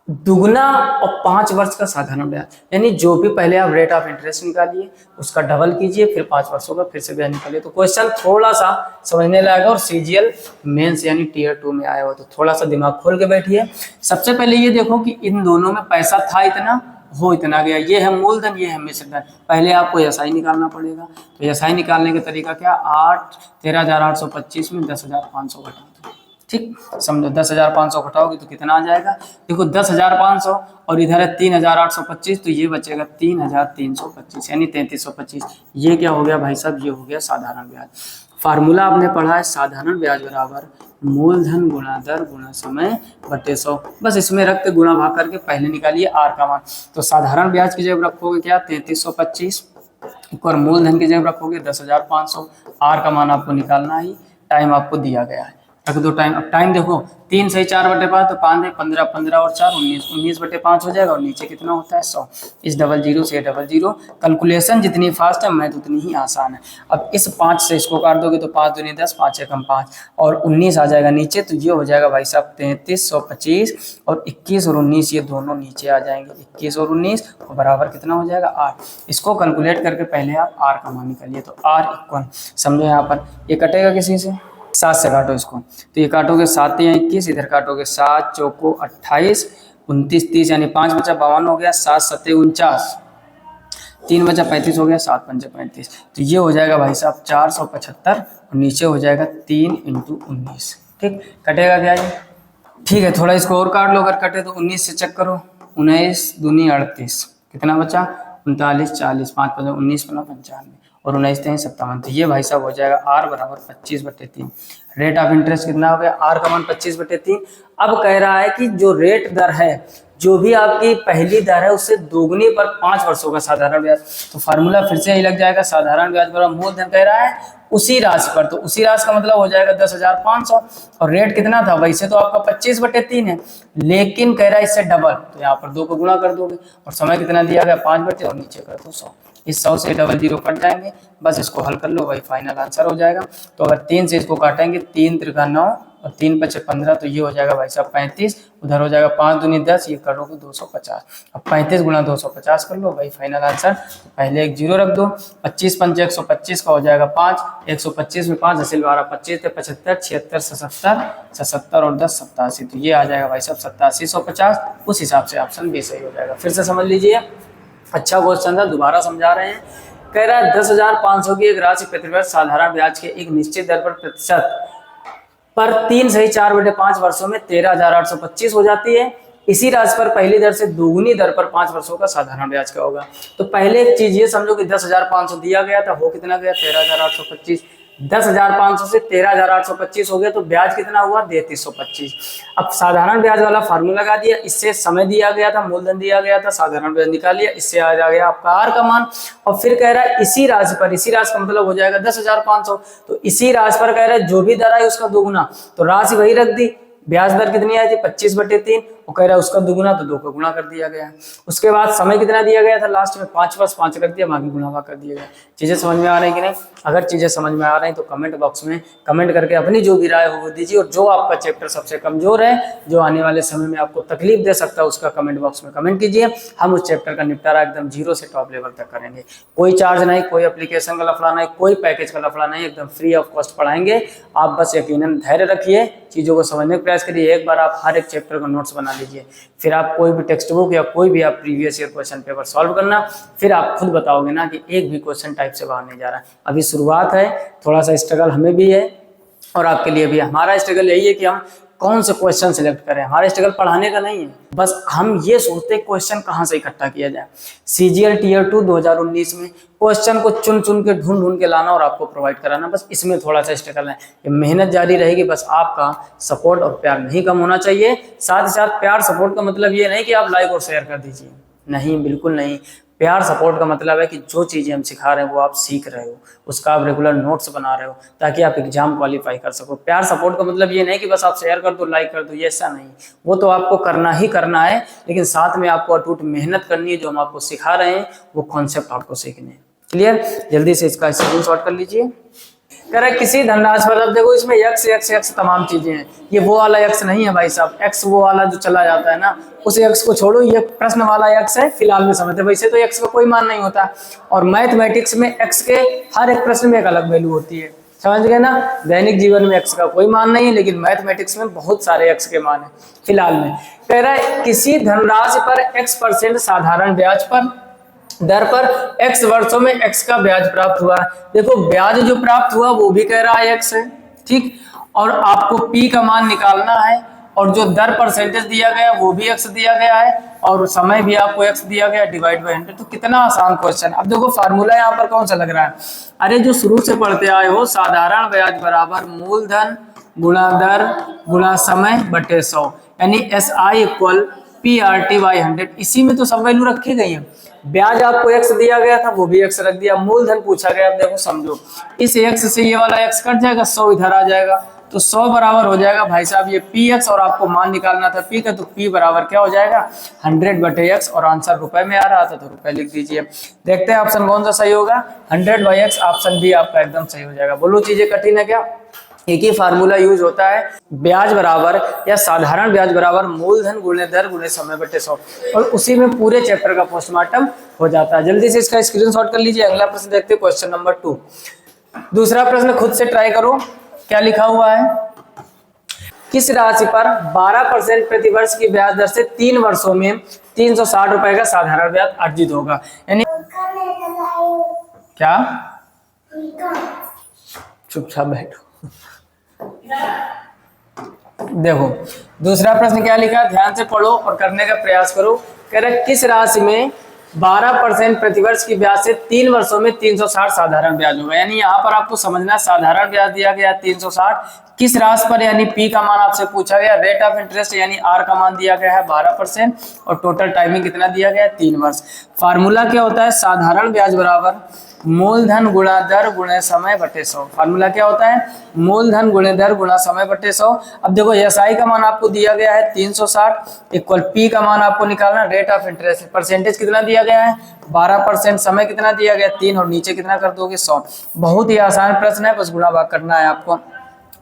दुगना और 5 वर्ष का साधारण ब्याज, यानी जो भी पहले आप रेट ऑफ इंटरेस्ट निकालिए उसका डबल कीजिए, फिर 5 वर्षों का फिर से ब्याज निकालिए। तो क्वेश्चन थोड़ा सा समझने लायक, और CGL मेंस यानी Tier 2 में आया हो, तो थोड़ा सा दिमाग खोल के बैठिए। सबसे पहले ये देखो कि इन दोनों में पैसा था इतना, हो इतना गया, ये है मूलधन, ये है मिश्र धन। पहले आपको SI निकालना पड़ेगा। तो SI निकालने का तरीका क्या, 13,825 में 10,500 घटा दो। ठीक, समझो 10,500 घटाओगे तो कितना आ जाएगा, देखो 10,500 और इधर है 3,825, तो ये बचेगा 3,325 यानी 3,325। ये क्या हो गया भाई साहब, ये हो गया साधारण ब्याज। फार्मूला आपने पढ़ा है, साधारण ब्याज बराबर मूलधन गुणा दर गुणा समय बटे 100। बस इसमें रखते गुणा भाग करके पहले निकालिए आर का मान। तो साधारण ब्याज की जगह रखोगे क्या 3325, और मूलधन की जगह रखोगे 10,500। आर का मान आपको निकालना ही, टाइम आपको दिया गया है, रख दो टाइम। अब टाइम देखो 3 से 4 बटे 5 तो 5 है 15, 15 और 4 19, 19 बटे 5 हो जाएगा, और नीचे कितना होता है 100। इस 00 से 00, कैलकुलेशन जितनी फास्ट है मैथ उतनी ही आसान है। अब इस 5 से इसको काट दोगे तो 5 दूनी 10, 5 एकम 5, और 19 आ जाएगा नीचे, तो ये हो जाएगा भाई साहब 3325, और 21 और 19 ये दोनों नीचे आ जाएंगे, 21 और 19, और बराबर कितना हो जाएगा 8। इसको कैलकुलेट करके पहले आप आर का मान निकालिए। तो आर इक्वल, समझो यहाँ पर ये कटेगा किसी से, 7 से काटो इसको, तो ये काटोगे 7 या 21, इधर काटोगे 7 चौको 28, 29 30 यानी 5 बचा 52 हो गया, 7 सत्ते 49, 3 बचा 35 हो गया, 7 पंचे 35, तो ये हो जाएगा भाई साहब 475, और नीचे हो जाएगा 3 × 19। ठीक, कटेगा क्या ये? ठीक है, थोड़ा इसको और काट लो, अगर कटे तो 19 से चेक करो, 19 दूनी 38, कितना बचा 39 40, 5 5 19 95, और 19 3 57। तो ये भाई साहब हो जाएगा आर बराबर 25/3। रेट ऑफ इंटरेस्ट कितना हो गया, आर का मान 25/3। अब कह रहा है कि जो रेट दर है, जो भी आपकी पहली दर है उससे दोगुनी पर 5 वर्षों का साधारण ब्याज। तो फार्मूला फिर से ही लग जाएगा, साधारण ब्याज बराबर मूलधन कह रहा है उसी राशि पर, तो उसी राशि का मतलब हो जाएगा 10,500, और रेट कितना था, वैसे तो आपका 25/3 है, लेकिन कह रहा है इससे डबल, तो यहाँ पर 2 को गुणा कर दोगे, और समय कितना दिया गया 5 बटे, और नीचे कर दो 100। इस 100 से 00 कट जाएंगे, बस इसको हल कर लो, वही फाइनल आंसर हो जाएगा। तो अगर 3 से इसको काटेंगे, 3 त्रिका 9 और 3 पचे 15, तो ये हो जाएगा भाई साहब 35, उधर हो जाएगा 5 दूनी 10, ये करोगे 250। अब 35 गुणा 250 कर लो, वही फाइनल आंसर। तो पहले एक 0 रख दो, 25 पंचे 125 का हो जाएगा 5, 125 में 5 10 12 25 75 76 77 77 और 10 87, तो ये आ जाएगा भाई साहब 8750। उस हिसाब से ऑप्शन बी सही हो जाएगा। फिर से समझ लीजिए, अच्छा क्वेश्चन था, दोबारा समझा रहे हैं। कह रहा है 10,500 की एक राशि प्रतिवर्ष साधारण ब्याज के एक निश्चित दर पर प्रतिशत पर 3 से 4 बटे 5 वर्षों में 13,825 हो जाती है। इसी राशि पर पहली दर से दोगुनी दर पर 5 वर्षों का साधारण ब्याज क्या होगा। तो पहले एक चीज ये समझो कि 10,500 दिया गया था, हो कितना गया 13,825, 10,500 से 13,825 हो गया, तो ब्याज कितना हुआ 3325। अब साधारण ब्याज वाला फार्मूला लगा दिया, इससे समय दिया गया था, मूलधन दिया गया था, साधारण ब्याज निकाल लिया, इससे आ गया आपका आर का मान। और फिर कह रहा है इसी राशि पर, इसी राशि का मतलब हो जाएगा 10,500, तो इसी राशि पर कह रहा है जो भी दर है उसका दोगुना, तो राशि वही रख दी। ब्याज दर कितनी आई थी 25/3, वो कह रहा है उसका दुगुना, तो 2 का गुणा कर दिया गया। उसके बाद समय कितना दिया गया था लास्ट में 5 + 5 कर दिया, बाकी गुणा कर दिया गया। चीजें समझ में आ रही कि नहीं? अगर चीजें समझ में आ रही तो कमेंट बॉक्स में कमेंट करके अपनी जो भी राय हो वो दीजिए, और जो आपका चैप्टर सबसे कमजोर है, जो आने वाले समय में आपको तकलीफ दे सकता है, उसका कमेंट बॉक्स में कमेंट कीजिए। हम उस चैप्टर का निपटारा एकदम 0 से टॉप लेवल तक करेंगे। कोई चार्ज नहीं, कोई एप्लीकेशन का लफड़ा नहीं, कोई पैकेज का लफड़ा नहीं, एकदम फ्री ऑफ कॉस्ट पढ़ाएंगे। आप बस यकीनन धैर्य रखिए, चीज़ों को समझने का प्रयास करिए। एक बार आप हर एक चैप्टर का नोट्स बना लीजिए, फिर आप कोई भी टेक्स्ट बुक या कोई भी आप previous year question paper solve करना, फिर आप खुद बताओगे ना कि एक भी क्वेश्चन टाइप से बाहर नहीं जा रहा है। अभी शुरुआत है, थोड़ा सा स्ट्रगल हमें भी है और आपके लिए भी। हमारा स्ट्रगल यही है कि हम कौन से क्वेश्चन सिलेक्ट करें। हमारा स्ट्रगल पढ़ाने का नहीं है, बस हम ये सोचते हैं क्वेश्चन कहाँ से इकट्ठा किया जाए। सीजीएल टीयर 2 2019 में क्वेश्चन को चुन चुन के ढूंढ ढूंढ के लाना और आपको प्रोवाइड कराना, बस इसमें थोड़ा सा स्ट्रगल है। ये मेहनत जारी रहेगी, बस आपका सपोर्ट और प्यार नहीं कम होना चाहिए। साथ ही साथ प्यार सपोर्ट का मतलब ये नहीं कि आप लाइक और शेयर कर दीजिए, नहीं, बिल्कुल नहीं। प्यार सपोर्ट का मतलब है कि जो चीज़ें हम सिखा रहे हैं वो आप सीख रहे हो, उसका आप रेगुलर नोट्स बना रहे हो ताकि आप एग्जाम क्वालिफाई कर सको। प्यार सपोर्ट का मतलब ये नहीं कि बस आप शेयर कर दो, लाइक कर दो, ये ऐसा नहीं। वो तो आपको करना ही करना है, लेकिन साथ में आपको अटूट मेहनत करनी है। जो हम आपको सिखा रहे हैं वो कॉन्सेप्ट आपको सीखने हैं। क्लियर? जल्दी से इसका स्क्रीनशॉट कर लीजिए। कह रहा है किसी धनराशि पर, अब देखो इसमें यक्स यक्स यक्स तमाम चीजें हैं। ये वो वाला यक्स नहीं है भाई साहब, एक्स वो वाला जो चला जाता है ना, उस यक्स को छोड़ो, ये प्रश्न वाला यक्स है फिलहाल में समझते। वैसे तो यक्स का कोई मान नहीं होता, और मैथमेटिक्स में एक्स के हर एक प्रश्न में एक अलग वैल्यू होती है, समझ गए ना। दैनिक जीवन में एक्स का कोई मान नहीं है, लेकिन मैथमेटिक्स में बहुत सारे एक्स के मान है फिलहाल में। कह रहा है किसी धनराशि पर x% साधारण ब्याज पर दर पर x वर्षों में x का ब्याज प्राप्त हुआ। देखो ब्याज जो प्राप्त हुआ वो भी कह रहा है x है, ठीक, और आपको p का मान निकालना है, और जो दर परसेंटेज दिया गया वो भी x दिया गया है, और समय भी आपको x दिया गया, डिवाइड बाय 100। तो कितना आसान क्वेश्चन। अब देखो फार्मूला यहाँ पर कौन सा लग रहा है, अरे जो शुरू से पढ़ते आए हो, साधारण ब्याज बराबर मूलधन गुणा दर गुणा समय बटे 100, यानी SI इक्वल PRT/100। इसी में तो सब वैल्यू रखी गई है। ब्याज आपको x दिया गया था, वो भी x रख दिया। मूलधन पूछा गया, अब देखो समझो, इस x से ये वाला x कट जाएगा, 100 इधर आ जाएगा, तो 100 बराबर हो जाएगा भाई साहब ये px, और आपको मान निकालना था p का, तो p बराबर क्या हो जाएगा 100 बटे x, और आंसर रुपए में आ रहा था तो रुपए लिख दीजिए। देखते हैं ऑप्शन कौन सा सही होगा। 100/x ऑप्शन बी आपका एकदम सही हो जाएगा। बोलो चीजें कठिन है क्या? एक ही फार्मूला यूज होता है, ब्याज बराबर या साधारण ब्याज बराबर मूलधन गुणे दर गुणे समय बटे 100, और उसी में पूरे चैप्टर का पोस्टमार्टम हो जाता है। जल्दी से इसका स्क्रीनशॉट कर लीजिए। अगला प्रश्न देखते हैं, क्वेश्चन नंबर 2। दूसरा प्रश्न खुद से ट्राई करो, क्या लिखा हुआ है। किस राशि पर 12% प्रतिवर्ष की ब्याज दर से 3 वर्षों में 360 रुपए का साधारण ब्याज अर्जित होगा? यानी क्या, चुपचाप बैठो। देखो दूसरा प्रश्न क्या लिखा, ध्यान से पढ़ो और करने का प्रयास करो। कह रहा है किस राशि में 12% प्रतिवर्ष की ब्याज से 3 वर्षों में 360 साधारण ब्याज होगा। यानी यहाँ पर आपको समझना, साधारण ब्याज दिया गया 360, किस राशि पर, यानी पी का मान आपसे पूछा गया, रेट ऑफ इंटरेस्ट यानी आर का मान दिया गया है 12%, और टोटल टाइमिंग कितना दिया गया है 3 वर्ष। फार्मूला क्या होता है, साधारण ब्याज बराबर मूलधन गुणा दर गुणे समय बटे 100। फार्मूला क्या होता है, मूलधन गुणे दर गुणा समय बटे 100। अब देखो एसआई का मान आपको दिया गया है 360 इक्वल पी का मान आपको निकालना, रेट ऑफ इंटरेस्ट परसेंटेज कितना दिया गया है 12%, समय कितना दिया गया 3, और नीचे कितना कर दोगे 100। बहुत ही आसान प्रश्न है, बस गुणा भाग करना है आपको।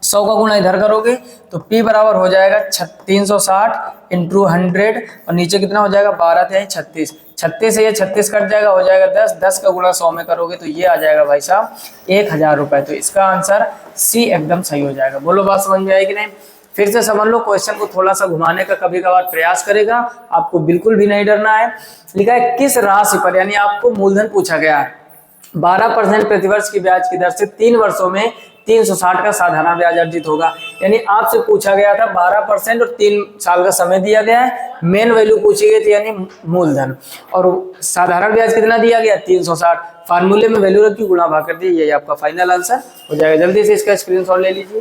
100 का गुणा इधर करोगे तो P बराबर हो जाएगा 360 इंटू 100, और नीचे कितना हो जाएगा 12×36, 36 से ये 36 कट जाएगा, हो जाएगा 10, 10 का गुणा 100 में करोगे तो ये आ जाएगा भाई साहब 1000 रुपए। तो इसका आंसर सी एकदम सही हो जाएगा। बोलो बात समझ में आएगी नहीं? फिर से समझ लो, क्वेश्चन को थोड़ा सा घुमाने का कभी कभार प्रयास करेगा, आपको बिल्कुल भी नहीं डरना है। लिखा है किस राशि पर, यानी आपको मूलधन पूछा गया है, 12% प्रतिवर्ष की ब्याज की दर से 3 वर्षों में 360 का साधारण ब्याज अर्जित होगा। यानी आपसे पूछा गया था 12% और 3 साल का समय दिया गया है, मेन वैल्यू पूछी गई थी यानी मूलधन, और साधारण ब्याज कितना दिया गया 360, फार्मूले में वैल्यू रखी गुणा भाग कर दी, यही आपका फाइनल आंसर हो जाएगा। जल्दी से इसका स्क्रीनशॉट ले लीजिए।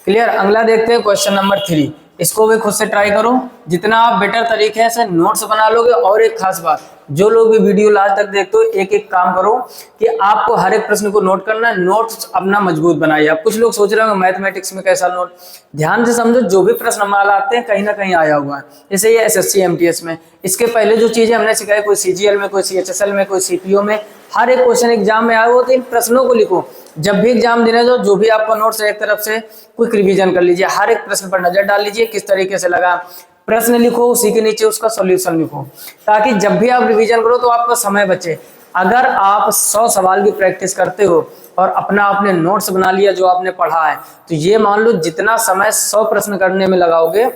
क्लियर? अगला देखते हैं क्वेश्चन नंबर 3। इसको भी खुद से ट्राई करो, जितना आप बेटर तरीके से नोट्स बना लोगे। और एक खास बात, जो लोग भी वीडियो लास्ट तक देखते हो, एक एक काम करो कि आपको हर एक प्रश्न को नोट करना है, नोट्स अपना मजबूत बनाइए। आप कुछ लोग सोच रहे हो मैथमेटिक्स में कैसा नोट, ध्यान से समझो, जो भी प्रश्न माल आते हैं कहीं ना कहीं आया हुआ है। जैसे ये SSC MTS में, इसके पहले जो चीजें हमने सिखाई, कोई CGL में, कोई CHSL में, कोई CPO में, हर एक क्वेश्चन एग्जाम में आया हुआ, तो इन प्रश्नों को लिखो। जब भी एग्जाम देने जाओ, जो भी आपका नोट्स है एक तरफ से क्विक रिवीजन कर लीजिए, हर एक प्रश्न पर नजर डाल लीजिए किस तरीके से लगा, प्रश्न लिखो, उसी के नीचे उसका सॉल्यूशन लिखो, ताकि जब भी आप रिवीजन करो तो आपका समय बचे। अगर आप 100 सवाल की प्रैक्टिस करते हो और अपना आपने नोट्स बना लिया जो आपने पढ़ा है, तो ये मान लो जितना समय 100 प्रश्न करने में लगाओगे,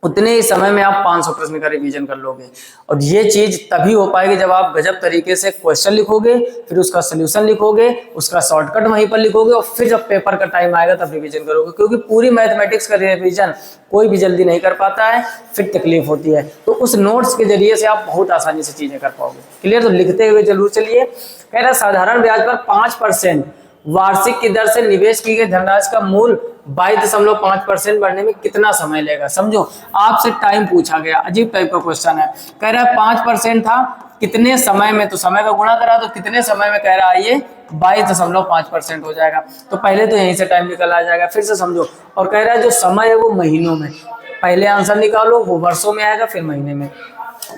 उतने ही समय में आप 500 प्रश्न का रिवीजन कर लोगे। और ये चीज तभी हो पाएगी जब आप गजब तरीके से क्वेश्चन लिखोगे, फिर उसका सोल्यूशन लिखोगे, उसका शॉर्टकट वहीं पर लिखोगे, और फिर जब पेपर का टाइम आएगा तब रिवीजन करोगे। क्योंकि पूरी मैथमेटिक्स का रिवीजन कोई भी जल्दी नहीं कर पाता है, फिर तकलीफ होती है। तो उस नोट्स के जरिए से आप बहुत आसानी से चीजें कर पाओगे। क्लियर? तो लिखते हुए जरूर चलिए। कह रहा साधारण ब्याज पर 5% वार्षिक की दर से निवेश की गई धनराशि का मूल 22.5% बढ़ने में कितना समय लेगा। समझो, आपसे टाइम पूछा गया, अजीब टाइप का क्वेश्चन है। कह रहा है 5% था, कितने समय में, तो समय का गुणा करा तो कितने समय में, कह रहा है ये 22.5% हो जाएगा। तो पहले तो यहीं से टाइम निकल आ जाएगा। फिर से समझो, और कह रहा है जो समय है वो महीनों में, पहले आंसर निकालो, वो वर्षों में आएगा, फिर महीने में।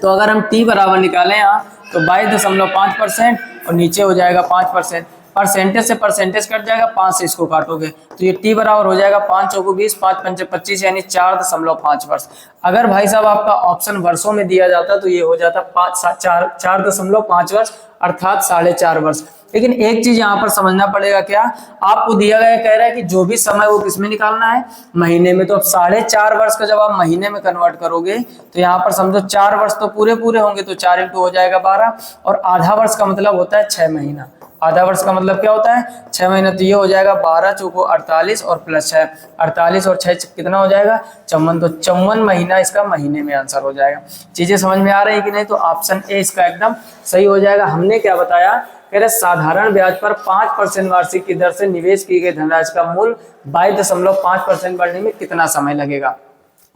तो अगर हम T बराबर निकालें यहाँ, तो 22.5% और नीचे हो जाएगा 5%, परसेंटेज से परसेंटेज कट जाएगा, 5 से इसको काटोगे तो ये T बराबर हो जाएगा 5 चौको 20, 5 पंचे 25, यानी 4.5 वर्ष। अगर भाई साहब आपका ऑप्शन वर्षों में दिया जाता तो ये हो जाता 4.5 वर्ष, अर्थात 4.5 वर्ष। लेकिन एक चीज यहाँ पर समझना पड़ेगा, क्या आपको दिया गया, कह रहा है कि जो भी समय वो किसमें निकालना है, महीने में। तो अब 4.5 वर्ष का जब आप महीने में कन्वर्ट करोगे तो यहाँ पर समझो 4 वर्ष तो पूरे होंगे, तो 4 इंटू हो जाएगा 12, और आधा वर्ष का मतलब होता है 6 महीना। आधा वर्ष का मतलब क्या होता है 6 महीने, तो ये हो जाएगा 12 चौको 48 और प्लस 6, 48 और 6 कितना हो जाएगा 54, तो 54 महीना इसका महीने में आंसर हो जाएगा। चीजें समझ में आ रही है कि नहीं? तो ऑप्शन ए इसका एकदम सही हो जाएगा। हमने क्या बताया, कह रहे साधारण ब्याज पर 5% वार्षिक की दर से निवेश की गई धनराशि का मूल्य 22.5% बढ़ने में कितना समय लगेगा।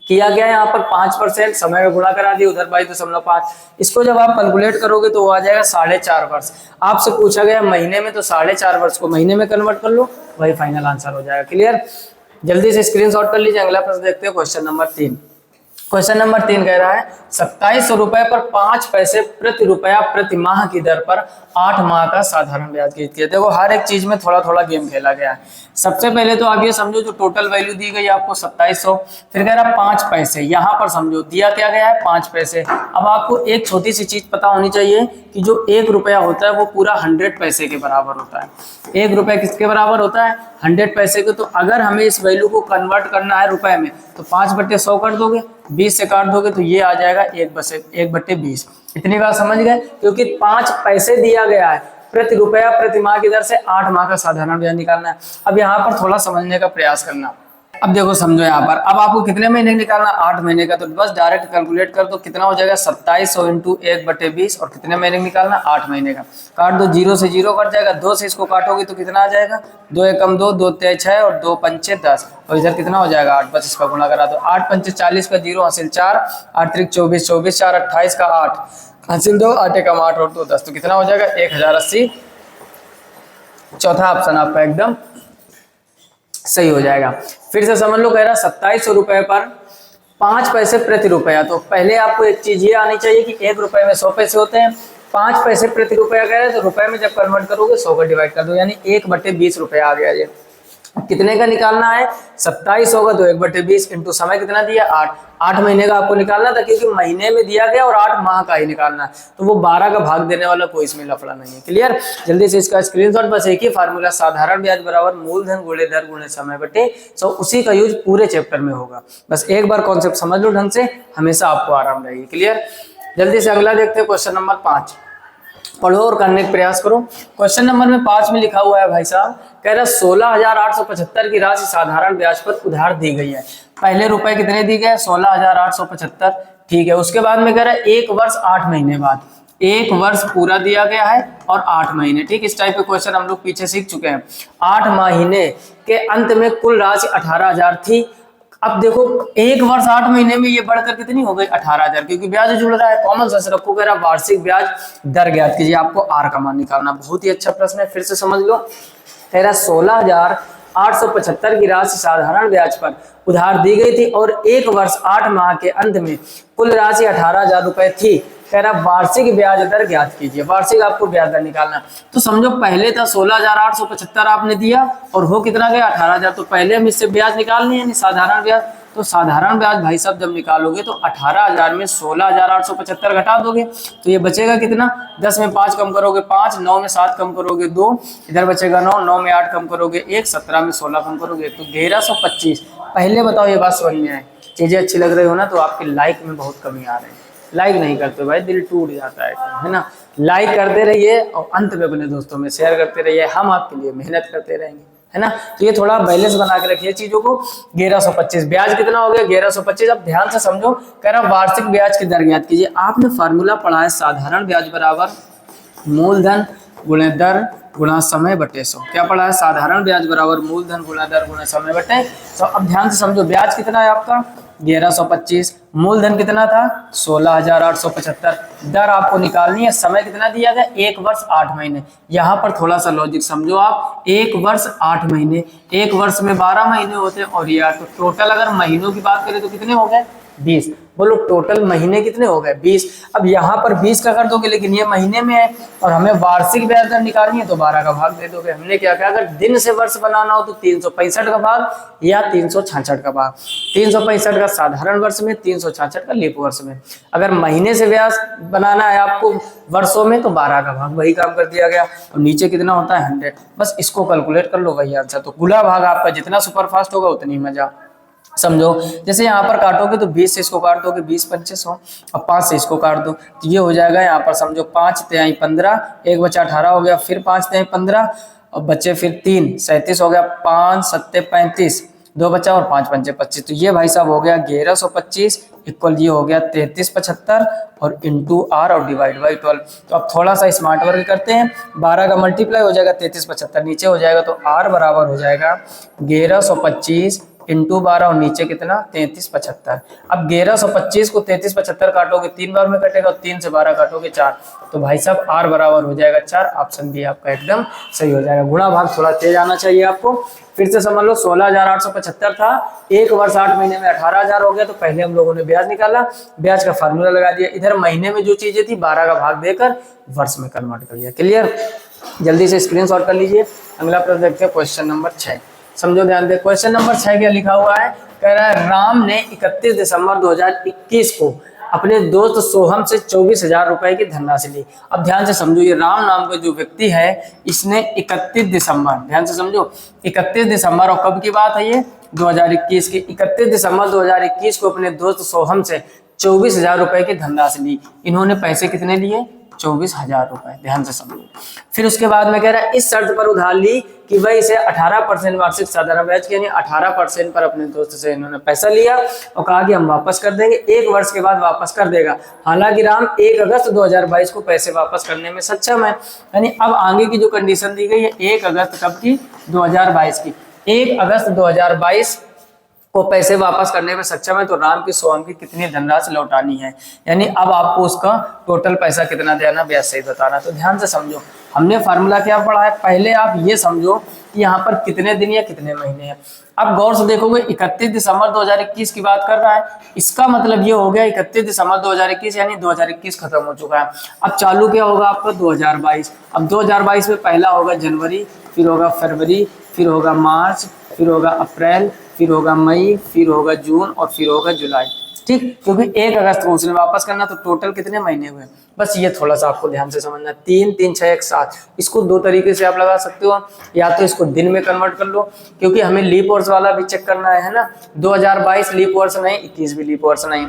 किया गया यहाँ पर 5%, समय में गुणा करा दिया, उधर 22.5, इसको जब आप कैलकुलेट करोगे तो वो आ जाएगा 4.5 वर्ष। आपसे पूछा गया महीने में, तो 4.5 वर्ष को महीने में कन्वर्ट कर लो, वही फाइनल आंसर हो जाएगा। क्लियर? जल्दी से स्क्रीनशॉट कर लीजिए। अगला प्रश्न देखते हैं, क्वेश्चन नंबर 3। क्वेश्चन नंबर 3 कह रहा है 2700 रुपए पर 5 पैसे प्रति रुपया प्रति माह की दर पर 8 माह का साधारण ब्याज कीजिए। देखो हर एक चीज में थोड़ा थोड़ा गेम खेला गया है। सबसे पहले तो आप ये समझो जो टोटल वैल्यू दी गई आपको 2700, फिर कह रहा 5 पैसे, यहाँ पर समझो दिया क्या गया है 5 पैसे। अब आपको एक छोटी सी चीज पता होनी चाहिए कि जो 1 रुपया होता है वो पूरा 100 पैसे के बराबर होता है। 1 रुपया किसके बराबर होता है 100 पैसे के। तो अगर हमें इस वैल्यू को कन्वर्ट करना है रुपए में, तो 5/100 कर दोगे, 20 से काट दोगे तो ये आ जाएगा 1/20। इतनी बात समझ गए? क्योंकि 5 पैसे दिया गया है प्रति रुपया प्रति माह की दर से 8 माह का साधारण ब्याज निकालना है। अब यहाँ पर थोड़ा समझने का प्रयास करना। अब देखो समझो यहाँ पर, अब आपको कितने महीने निकालना 8 महीने का, तो बस डायरेक्ट कैलकुलेट कर दो कितना हो जाएगा 2700 इंटू 1/20, और कितने महीने निकालना 8 महीने का। काट दो, 0 से 0 कट जाएगा, 2 से इसको काटोगे तो कितना आ जाएगा 2 एकम 2, 2 तिया 6 और 2 पंचे 10, और इधर कितना हो जाएगा 8, बस इसका गुणा करा दो। 8 पंचे 40 का 0 हासिल 4, 8 त्रिक 24, 24 4 28 का 8 हासिल 2, 8 एकम 8 और 2 10, तो कितना हो जाएगा 1080। चौथा ऑप्शन आपका एकदम सही हो जाएगा। फिर से समझ लो, कह रहा 2700 रुपए पर 5 पैसे प्रति रुपया। तो पहले आपको एक चीज ये आनी चाहिए कि 1 रुपए में 100 पैसे होते हैं, 5 पैसे प्रति रुपया कह रहे हैं, तो रुपए में जब कन्वर्ट करोगे 100 का डिवाइड कर दो, यानी 1/20 रुपया आ गया। ये कितने का निकालना है 2700 का, तो 1/20 इंटू समय कितना दिया 8 महीने का आपको निकालना था, क्योंकि महीने में दिया गया और 8 माह का ही निकालना है, तो वो 12 का भाग देने वाला कोई इसमें लफड़ा नहीं है। क्लियर? जल्दी से इसका स्क्रीनशॉट, बस एक ही फार्मूला साधारण ब्याज बराबर मूलधन गुणे दर गुणे समय बटे 100, उसी का यूज पूरे चैप्टर में होगा। बस एक बार कॉन्सेप्ट समझ लो ढंग से, हमेशा आपको आराम रहेगी। क्लियर? जल्दी से अगला देखते हैं, क्वेश्चन नंबर 5। पढ़ो और करने का प्रयास करो। क्वेश्चन नंबर में 5 में लिखा हुआ है भाई साहब, कह रहा 16,875 की राशि साधारण ब्याज पर उधार दी गई है। पहले रुपए कितने दिए गए 16,875, ठीक है। उसके बाद में कह रहा है 1 वर्ष 8 महीने बाद, 1 वर्ष पूरा दिया गया है और 8 महीने, ठीक। इस टाइप के क्वेश्चन हम लोग पीछे सीख चुके हैं। 8 महीने के अंत में कुल राशि 18,000 थी। अब देखो 1 वर्ष 8 महीने में ये बढ़कर कितनी हो गई 18,000, क्योंकि ब्याज जुड़ रहा है। कॉमन सेंस रखो, कह रहा वार्षिक ब्याज दर ज्ञात कीजिए, आपको आर का मान निकालना। बहुत ही अच्छा प्रश्न है, फिर से समझ लो। कह रहा 16,875 की राशि साधारण ब्याज पर उधार दी गई थी और 1 वर्ष 8 माह के अंत में कुल राशि 18,000 रुपए थी। कह रहा वार्षिक ब्याज दर ज्ञात कीजिए, वार्षिक आपको ब्याज दर निकालना। तो समझो पहले था 16,875 आपने दिया और हो कितना गया 18,000, तो पहले हम इससे ब्याज निकालने हैं साधारण ब्याज। तो साधारण ब्याज भाई साहब जब निकालोगे तो 18,000 में 16,875 घटा दोगे तो ये बचेगा कितना, 10 में 5 कम करोगे 5, 9 में 7 कम करोगे 2, इधर बचेगा 9, 9 में 8 कम करोगे 1, 17 में 16 कम करोगे तो 1125। पहले बताओ ये बात समझ में आए? चीजें अच्छी लग रही हो ना, तो आपकी लाइक में बहुत कमी आ रही है। लाइक नहीं करते भाई, दिल टूट जाता है ना। लाइक करते रहिए और अंत में अपने दोस्तों में शेयर करते रहिए, हम आपके लिए मेहनत करते रहेंगे, है ना। तो ये थोड़ा बैलेंस बना के रखिए चीजों को। 1125 ब्याज कितना हो गया 1125। अब ध्यान से समझो, कह रहा वार्षिक ब्याज की दर ज्ञात कीजिए। आपने फार्मूला पढ़ा है साधारण ब्याज बराबर मूलधन गुणे दर गुणा समय बटे 100। क्या पढ़ा है? साधारण ब्याज बराबर मूलधन गुणा दर गुणा समय बटे 100। अब ध्यान से समझो, ब्याज कितना है आपका 1125, मूलधन कितना था 16,875, दर आपको निकालनी है, समय कितना दिया गया 1 वर्ष 8 महीने। यहाँ पर थोड़ा सा लॉजिक समझो आप, 1 वर्ष 8 महीने, 1 वर्ष में 12 महीने होते हैं और यार तो टोटल अगर महीनों की बात करें तो कितने हो गए 20। बोलो टोटल महीने कितने हो गए 20। अब यहाँ पर 20 का कर दोगे, लेकिन ये महीने में है और हमें वार्षिक ब्याज दर निकालनी है तो 12 का भाग दे दोगे। हमने क्या कहा, अगर दिन से वर्ष बनाना हो तो 365 का भाग या 366 का भाग। 365 का साधारण वर्ष में, 366 का लीप वर्ष में। अगर महीने से ब्याज बनाना है आपको वर्षों में तो 12 का भाग, वही काम कर दिया गया। और नीचे कितना होता है 100, बस इसको कैलकुलेट कर लो, वही आंसर। तो गुला भाग आपका जितना सुपरफास्ट होगा उतनी मजा। समझो, जैसे यहाँ पर काटोगे तो 20 से इसको काट दोगे, 20 पंचे 100, और 5 से इसको काट दो तो ये हो जाएगा यहाँ पर समझो 5 तिहाई 15, 1 बचा 18 हो गया, फिर 5 तिहाई 15 और बचे फिर 3 37 हो गया, 5 सत्ते 35, 2 बचा और 5 पंचे 25, तो ये भाई साहब हो गया 1125 इक्वल ये हो गया 3375 और इंटू आर और डिवाइड बाई 12। तो अब थोड़ा सा स्मार्ट वर्क करते हैं, 12 का मल्टीप्लाई हो जाएगा 3375 नीचे हो जाएगा, तो आर बराबर हो जाएगा 1125 इंटू 12 और नीचे कितना 3375। अब 1125 को 3375 काटोगे 3 बार में कटेगा, 3 से 12 काटोगे 4, तो भाई साहब आर बराबर हो जाएगा 4। ऑप्शन बी आपका एकदम सही हो जाएगा। गुणा भाग थोड़ा तेज आना चाहिए आपको। फिर से समझ लो 16,875 था, एक वर्ष 8 महीने में 18,000 हो गया, तो पहले हम लोगों ने ब्याज निकाला, ब्याज का फार्मूला लगा दिया, इधर महीने में जो चीजें थी 12 का भाग देकर वर्ष में कन्वर्ट कर दिया। क्लियर, जल्दी से स्क्रीनशॉट कर लीजिए। अगला प्रश्न देखते हैं, क्वेश्चन नंबर 6। समझो ध्यान दे, क्वेश्चन नंबर 6 क्या लिखा हुआ है, कह रहा है राम ने 31 दिसंबर 2021 को अपने दोस्त सोहम से 24,000 रुपए की धनराशि ली। अब ध्यान से समझो, ये राम नाम का जो व्यक्ति है इसने 31 दिसंबर, ध्यान से समझो 31 दिसंबर, और कब की बात है ये 2021 की, 31 दिसंबर 2021 को अपने दोस्त सोहम से 24,000 रुपए की धनराशि ली। इन्होंने पैसे कितने लिए, 24,000 रुपए, ध्यान से समझो। फिर उसके बाद में कह रहा है इस शर्त पर उधार ली कि वह इसे 18% वार्षिक साधारण ब्याज यानी 18% पर अपने दोस्त से इन्होंने पैसा लिया और कहा कि हम वापस कर देंगे, 1 वर्ष के बाद वापस कर देगा। हालांकि राम 1 अगस्त 2022 को पैसे वापस करने में सक्षम है। यानी अब आगे की जो कंडीशन दी गई है 1 अगस्त कब की, 2022 की, 1 अगस्त 2022 को पैसे वापस करने में सक्षम है, तो राम की सोहम की कितनी धनराशि लौटानी है, यानी अब आपको उसका टोटल पैसा कितना देना, ब्याज सहित बताना। तो ध्यान से समझो, हमने फार्मूला क्या पढ़ा है, पहले आप ये समझो कि यहाँ पर कितने दिन या कितने महीने हैं। अब गौर से देखोगे 31 दिसंबर 2021 की बात कर रहा है, इसका मतलब ये हो गया 31 दिसंबर 2021 यानी 2021 खत्म हो चुका है। अब चालू क्या होगा आपका 2022। अब 2022 में पहला होगा जनवरी, फिर होगा फरवरी, फिर होगा मार्च, फिर होगा अप्रैल, फिर होगा मई, फिर होगा जून और फिर होगा जुलाई। ठीक, क्योंकि 1 अगस्त को उसने वापस करना, तो टोटल कितने महीने हुए, बस ये थोड़ा सा आपको ध्यान से समझना। 3 3 6 1 7, इसको 2 तरीके से आप लगा सकते हो, या तो इसको दिन में कन्वर्ट कर लो, क्योंकि हमें लीप वर्ष वाला भी चेक करना है ना, 2022 लीप वर्ष नहीं, 21 भी लीप वर्ष नहीं।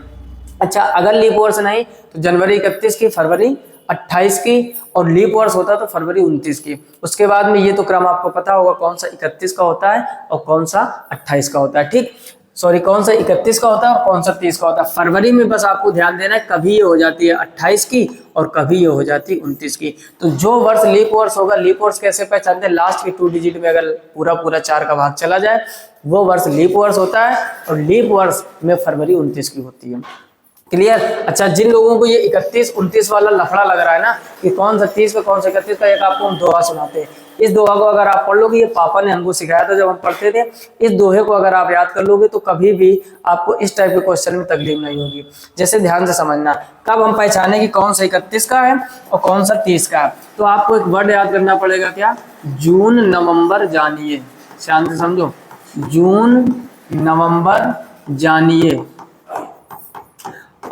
अच्छा, अगर लीप वर्ष नहीं तो जनवरी 31 की, फरवरी 28 की, और लीप वर्ष होता तो फरवरी 29 की। उसके बाद में ये तो क्रम आपको पता होगा कौन सा 31 का होता है और कौन सा 28 का होता है। ठीक, सॉरी, कौन सा 31 का होता है और कौन सा 30 का होता है। फरवरी में बस आपको ध्यान देना है, कभी ये हो जाती है 28 की और कभी ये हो जाती है 29 की। तो जो वर्ष लीप वर्ष होगा, लीप वर्ष कैसे पहचानते हैं, लास्ट की 2 डिजिट में अगर पूरा 4 का भाग चला जाए वो वर्ष लीप वर्ष होता है, और लीप वर्ष में फरवरी 29 की होती है। क्लियर। अच्छा, जिन लोगों को ये 31 29 वाला लफड़ा लग रहा है ना कि कौन सा 30 का कौन सा 31 का, एक आपको हम दोहा सुनाते हैं। इस दोहा को अगर आप पढ़ लोगे, ये पापा ने हमको सिखाया था जब हम पढ़ते थे, इस दोहे को अगर आप याद कर लोगे तो कभी भी आपको इस टाइप के क्वेश्चन में तकलीफ नहीं होगी। जैसे ध्यान से समझना, कब हम पहचाने कि कौन सा 31 का है और कौन सा 30 का है, तो आपको एक वर्ड याद करना पड़ेगा, क्या, जून नवंबर जानिए। शांत से समझो, जून नवंबर जानिए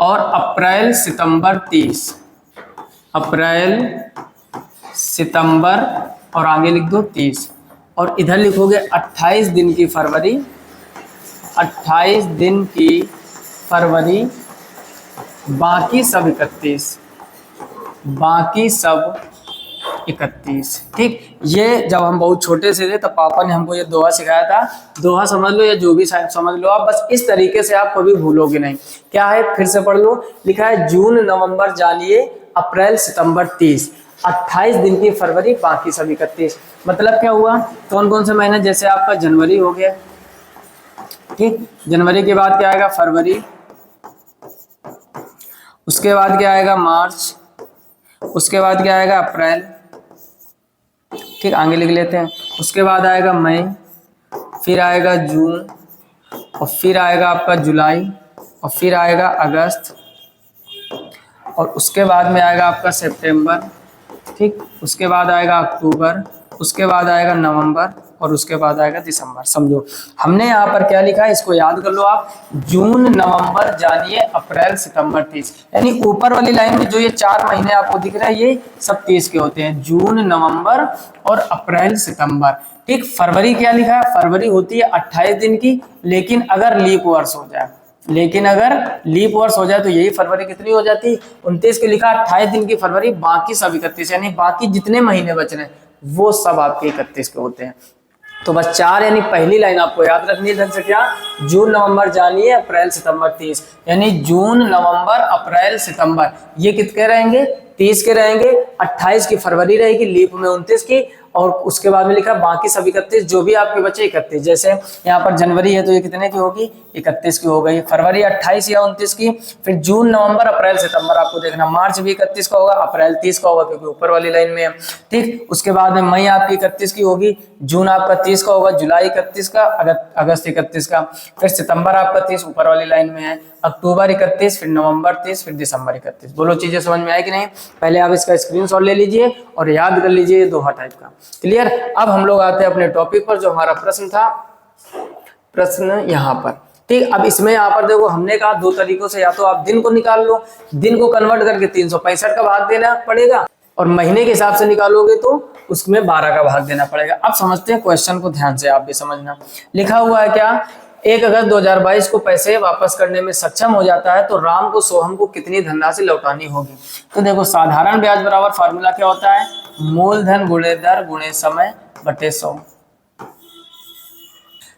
और अप्रैल सितंबर 30, अप्रैल सितंबर और आगे लिख दो 30, और इधर लिखोगे 28 दिन की फरवरी, 28 दिन की फरवरी, बाकी सब 31, बाकी सब 31। ठीक, ये जब हम बहुत छोटे से थे तब पापा ने हमको ये दोहा सिखाया था। दोहा समझ लो या जो भी समझ लो आप, बस इस तरीके से आप कभी भूलोगे नहीं। क्या है, फिर से पढ़ लो, लिखा है जून नवंबर जानिए, अप्रैल सितंबर 30, 28 दिन की फरवरी, बाकी सब 31। मतलब क्या हुआ, कौन कौन से महीने, जैसे आपका जनवरी हो गया, ठीक, जनवरी के बाद क्या आएगा, फरवरी, उसके बाद क्या आएगा, मार्च, उसके बाद क्या आएगा, अप्रैल, ठीक, आगे लिख लेते हैं, उसके बाद आएगा मई, फिर आएगा जून, और फिर आएगा आपका जुलाई, और फिर आएगा अगस्त, और उसके बाद में आएगा आपका सितंबर, ठीक, उसके बाद आएगा अक्टूबर, उसके बाद आएगा नवंबर, और उसके बाद आएगा दिसंबर। समझो हमने यहाँ पर क्या लिखा है, इसको याद कर लो आप। जून नवंबर जानिए अप्रैल सितंबर 30, यानी ऊपर वाली लाइन में जो ये 4 महीने आपको दिख रहा है ये सब 30 के होते हैं, जून नवंबर और अप्रैल सितंबर। ठीक, फरवरी क्या लिखा है, फरवरी होती है 28 दिन की, लेकिन अगर लीप वर्ष हो जाए, लेकिन अगर लीप वर्ष हो जाए तो यही फरवरी कितनी हो जाती, 29 के लिखा 28 दिन की फरवरी, बाकी सब 31, यानी बाकी जितने महीने बच रहे हैं वो सब आपके 31 के होते हैं। तो बस 4 यानी पहली लाइन आपको याद रखनी है ढंग से, क्या, जून नवंबर जानिए अप्रैल सितंबर 30, यानी जून नवंबर अप्रैल सितंबर ये कितने रहेंगे, 30 के रहेंगे। 28 की फरवरी रहेगी, लीप में 29 की, और उसके बाद में लिखा बाकी सब 31, जो भी आपके बचे 31। जैसे यहाँ पर जनवरी है तो ये कितने की होगी, 31 की हो गई, फरवरी 28 या 29 की, फिर जून नवंबर अप्रैल सितंबर आपको देखना, मार्च भी 31 का होगा, अप्रैल 30 का होगा क्योंकि ऊपर वाली लाइन में है। ठीक, उसके बाद में मई आपकी 31 की होगी, जून आपका 30 का होगा, जुलाई 31 का, अगस्त 31 का, फिर सितंबर आपका 30 ऊपर वाली लाइन में है, अक्टूबर 31, फिर नवंबर 30, फिर दिसंबर 31। बोलो चीजें समझ में आई कि नहीं, पहले आप इसका स्क्रीनशॉट ले लीजिए और याद कर लीजिए दोहा टाइप का। क्लियर। अब हम लोग आते हैं अपने टॉपिक पर, जो हमारा प्रश्न था, प्रश्न यहाँ पर। ठीक, अब इसमें यहाँ पर देखो हमने कहा 2 तरीकों से, या तो आप दिन को निकाल लो, दिन को कन्वर्ट करके 365 का भाग देना पड़ेगा, और महीने के हिसाब से निकालोगे तो उसमें 12 का भाग देना पड़ेगा। अब समझते हैं क्वेश्चन को ध्यान से, आप भी समझना। लिखा हुआ है क्या, 1 अगस्त 2022 को पैसे वापस करने में सक्षम हो जाता है तो राम को सोहम को कितनी धनराशि लौटानी होगी। तो देखो साधारण ब्याज बराबर फार्मूला क्या होता है, मूलधन गुणे दर गुणे समय बटे 100।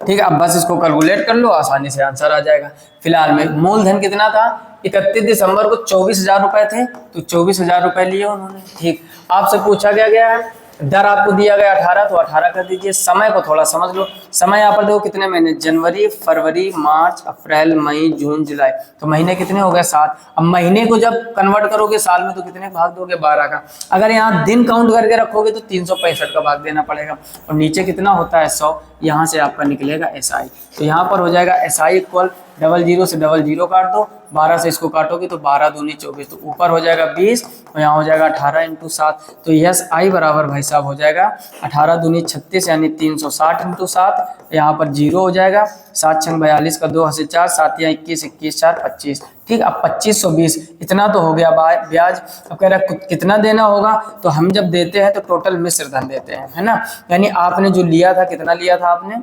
ठीक है, अब बस इसको कैलकुलेट कर लो, आसानी से आंसर आ जाएगा। फिलहाल में मूलधन कितना था, 31 दिसंबर को 24,000 रुपए थे, तो 24,000 रुपए लिए उन्होंने। ठीक, आपसे पूछा गया है, दर आपको दिया गया 18, तो 18 कर दीजिए। समय को थोड़ा समझ लो, समय यहाँ पर देखो कितने महीने, जनवरी फरवरी मार्च अप्रैल मई जून जुलाई, तो महीने कितने हो गए 7। अब महीने को जब कन्वर्ट करोगे साल में तो कितने भाग दोगे, 12 का। अगर यहाँ दिन काउंट करके रखोगे तो 365 का भाग देना पड़ेगा, और नीचे कितना होता है 100, यहाँ से आपका निकलेगा SI। तो यहाँ पर हो जाएगा SI इक्वल 00 से 00 काट दो, 12 से इसको काटोगे तो 12 दूनी 24, तो ऊपर हो जाएगा 20 और यहाँ हो जाएगा 18 × 7। तो यस आई बराबर भाई साहब हो जाएगा 18 दूनी 36 यानी 360 × 7, यहाँ पर 0 हो जाएगा, 7 छंग 42 का 2 से 4, 7 या 21, 21 4 25। ठीक, अब 2520 इतना तो हो गया ब्याज। अब कह रहा है कितना देना होगा, तो हम जब देते हैं तो टोटल मिश्र धन देते हैं, है ना, यानी आपने जो लिया था, कितना लिया था आपने,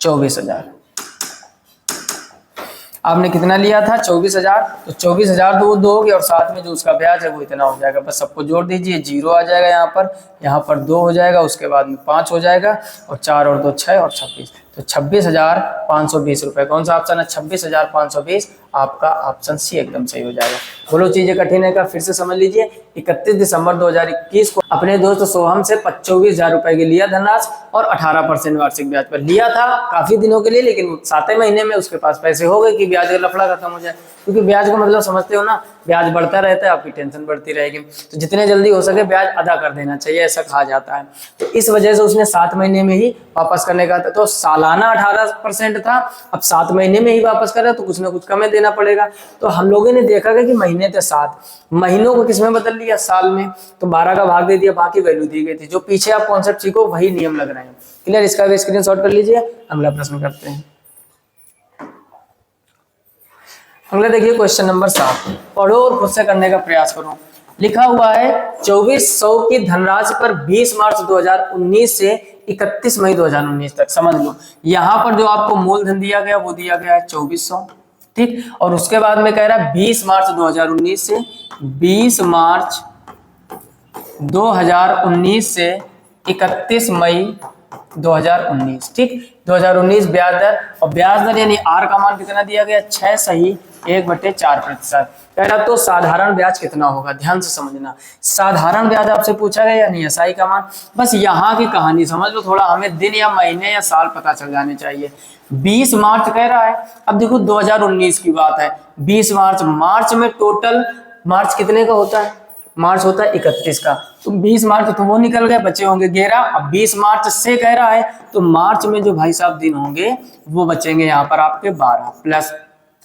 24,000। आपने कितना लिया था, 24,000, तो 24,000 तो वो दोगे और साथ में जो उसका ब्याज है वो इतना हो जाएगा। बस सबको जोड़ दीजिए, 0 आ जाएगा, यहाँ पर 2 हो जाएगा, उसके बाद में 5 हो जाएगा, और 4 और 2 6 और 26, तो 26,520 रुपए। कौन सा ऑप्शन है, 26,520, आपका ऑप्शन सी एकदम सही हो जाएगा। बोलो चीजें कठिन है का, फिर से समझ लीजिए। 31 दिसंबर 2021 को अपने दोस्त सोहम से 24,000 रुपए के लिया धनराशि और 18% वार्षिक ब्याज पर लिया था काफी दिनों के लिए, लेकिन 7वें महीने में उसके पास पैसे हो गए कि ब्याज का लफड़ा खत्म हो जाए, क्योंकि ब्याज का मतलब समझते हो ना, ब्याज बढ़ता रहता है, आपकी टेंशन बढ़ती रहेगी, तो जितने जल्दी हो सके ब्याज अदा कर देना चाहिए, ऐसा कहा जाता है। तो इस वजह से उसने 7 महीने में ही वापस करने का था, तो सालाना 18% था, अब 7 महीने में ही वापस कर रहा तो कुछ ना कुछ कम देना पड़ेगा। तो हम लोगों ने देखा कि महीने थे 7, महीनों को किसमें बदल लिया, साल में, तो 12 का भाग दे दिया, बाकी वैल्यू दी गई थी। जो पीछे आप कॉन्सेप्ट सीखो वही नियम लग रहे हैं। क्लियर, इसका भी स्क्रीनशॉट कर लीजिए। अगला प्रश्न करते हैं। अगला देखिए क्वेश्चन नंबर 7, पढ़ो और खुद से करने का प्रयास करो। लिखा हुआ है 2400 की धनराशि पर 20 मार्च 2019 से 31 मई 2019 तक, समझ लो यहाँ पर जो आपको मूलधन दिया गया वो दिया गया है 2400। ठीक, और उसके बाद में कह रहा है 20 मार्च 2019 से 20 मार्च 2019 से 31 मई 2019। ठीक, 2019 ब्याज दर, और ब्याज दर यानी आर का मान कितना दिया गया, 6 सही 1/4%। कह रहा तो साधारण ब्याज कितना होगा, ध्यान से समझना। साधारण ब्याज आपसे पूछा गया यानी एसआई का मान, बस यहाँ की कहानी समझ लो थोड़ा, हमें दिन या महीने या साल पता चल जाने चाहिए। 20 मार्च कह रहा है, अब देखो 2019 की बात है, 20 मार्च, मार्च में टोटल मार्च कितने का होता है, मार्च होता है 31 का, तो 20 मार्च तो वो निकल गए, बचे होंगे 11। अब 20 मार्च से कह रहा है तो मार्च में जो भाई साहब दिन होंगे वो बचेंगे यहाँ पर आपके 12 प्लस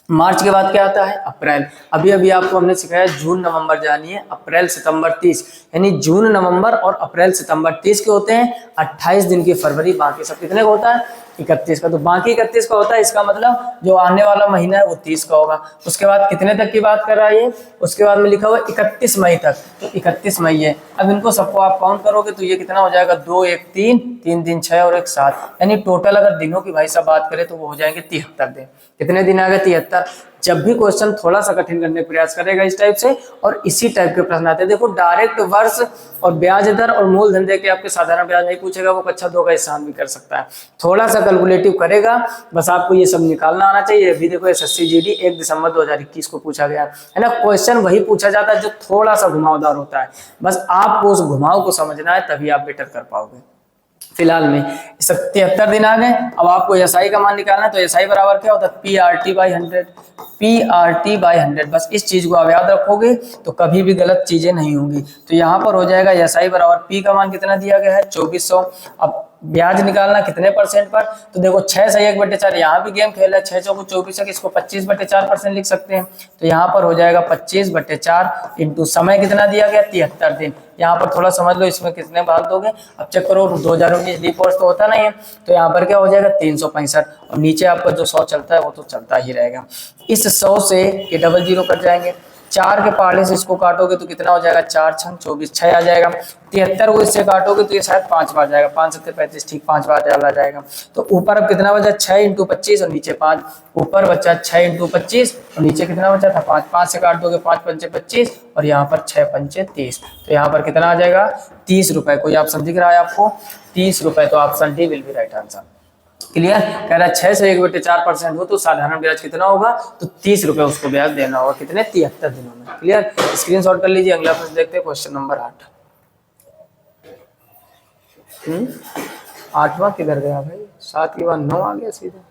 मार्च के बाद क्या आता है? अप्रैल। अभी अभी आपको हमने सिखाया जून नवंबर जानिए, अप्रैल सितंबर 30, यानी जून नवंबर और अप्रैल सितंबर 30 के होते हैं। 28 दिन की फरवरी, बाकी सब कितने का होता है? 31 का। तो बाकी 31 का होता है, इसका मतलब जो आने वाला महीना है वो 30 का होगा। उसके बाद कितने तक की बात कर रहा है ये? उसके बाद में लिखा हुआ 31 मई तक, तो 31 मई है। अब इनको सबको आप काउंट करोगे तो ये कितना हो जाएगा? 2 1 3, 3 3 6 और 1 7, यानी टोटल अगर दिनों की भाई साहब बात करें तो वो हो जाएंगे 73 दिन। कितने दिन आ गए? 73। जब भी क्वेश्चन थोड़ा सा कठिन करने का प्रयास करेगा इस टाइप से, और इसी टाइप के प्रश्न आते हैं। देखो डायरेक्ट वर्ष और ब्याज दर और मूलधन दे के आपके साधारण ब्याज नहीं पूछेगा, वो कक्षा 2 का स्थान भी कर सकता है। थोड़ा सा कैलकुलेटिव करेगा, बस आपको ये सब निकालना आना चाहिए। अभी देखो एसएससी जीडी 1 दिसंबर 2021 को पूछा गया है ना। क्वेश्चन वही पूछा जाता है जो थोड़ा सा घुमावदार होता है, बस आपको उस घुमाव को समझना है, तभी आप बेटर कर पाओगे। फिलहाल में 73 दिन आ गए। अब आपको एसआई का मान निकालना है, तो एसआई बराबर क्या होता है? PRT/100, PRT/100। बस इस चीज को आप याद रखोगे तो कभी भी गलत चीजें नहीं होंगी। तो यहाँ पर हो जाएगा एसआई बराबर P का मान कितना दिया गया है? 2400। अब ब्याज निकालना कितने परसेंट पर? तो देखो 6 से 1/4, यहाँ भी गेम खेल है। 6 चौको 24 है, इसको 25/4% लिख सकते हैं। तो यहाँ पर हो जाएगा 25/4 इंटू समय कितना दिया गया? 73 दिन। यहाँ पर थोड़ा समझ लो इसमें कितने भाग दोगे। अब चेक करो, 2019 रिपोर्ट तो होता नहीं है, तो यहाँ पर क्या हो जाएगा? 365, और नीचे आपका जो 100 चलता है वो तो चलता ही रहेगा। इस 100 से ये डबल जीरो कट जाएंगे। 4 के पहाड़े से इसको काटोगे तो कितना हो जाएगा? 4 छंग 24, 6 आ जाएगा। 73 को इससे काटोगे तो ये शायद 5 बार जाएगा। 5 7 35, ठीक 5 बार चला जाएगा। तो ऊपर अब कितना बचा? 6 इंटू 25 और नीचे 5। ऊपर बचा 6 इंटू 25 और नीचे कितना बचा था? 5। 5 से काट दोगे 5 पंचे 25 और यहाँ पर 6 पंचे 30। तो यहाँ पर कितना आ जाएगा? 30 रुपए। कोई ऑप्शन दिख रहा है आपको? 30 रुपए। तो option D will be right answer. Clear? कह रहा है 6 से 1/4% हो तो साधारण ब्याज कितना होगा? तो 30 रुपए उसको ब्याज देना होगा। कितने? 73 दिनों में। क्लियर? स्क्रीनशॉट कर लीजिए। अगला प्रश्न देखते हैं, क्वेश्चन नंबर 8। 8वां किधर गया भाई? 7 के बाद 9 आ गया सीधे।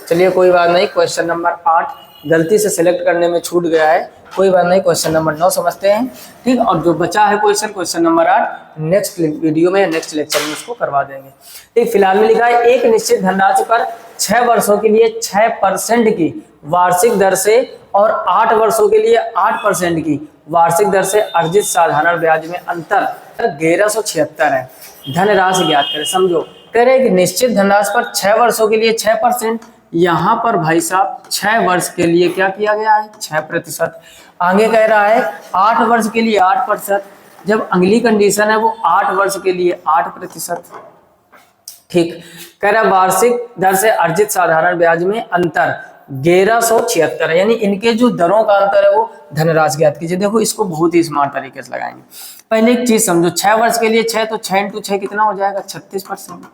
चलिए कोई बात नहीं, क्वेश्चन नंबर 8 गलती से सिलेक्ट करने में छूट गया है, कोई बात नहीं। क्वेश्चन नंबर 9 समझते हैं, ठीक। और जो बचा है क्वेश्चन नंबर 8 नेक्स्ट वीडियो में, नेक्स्ट लेक्चर में उसको करवा देंगे, ठीक। फिलहाल में लिखा है एक निश्चित धनराशि पर 6 वर्षों के लिए 6% की वार्षिक दर से और 8 वर्षों के लिए 8% की वार्षिक दर से अर्जित साधारण ब्याज में अंतर 1176 है। धनराशि ज्ञात करें। समझो, कह रहे कि निश्चित धनराशि पर 6 वर्षों के लिए 6%, यहाँ पर भाई साहब 6 वर्ष के लिए क्या किया गया है? 6%। आगे कह रहा है 8 वर्ष के लिए 8%। जब अगली कंडीशन है वो 8 वर्ष के लिए 8%, ठीक। कह रहा वार्षिक दर से अर्जित साधारण ब्याज में अंतर 1176 है, यानी इनके जो दरों का अंतर है वो धनराशि ज्ञात कीजिए। देखो इसको बहुत ही स्मार्ट तरीके से लगाएंगे। पहले एक चीज समझो, 6 वर्ष के लिए 6, तो 6 इंटू 6 कितना हो जाएगा? 36%।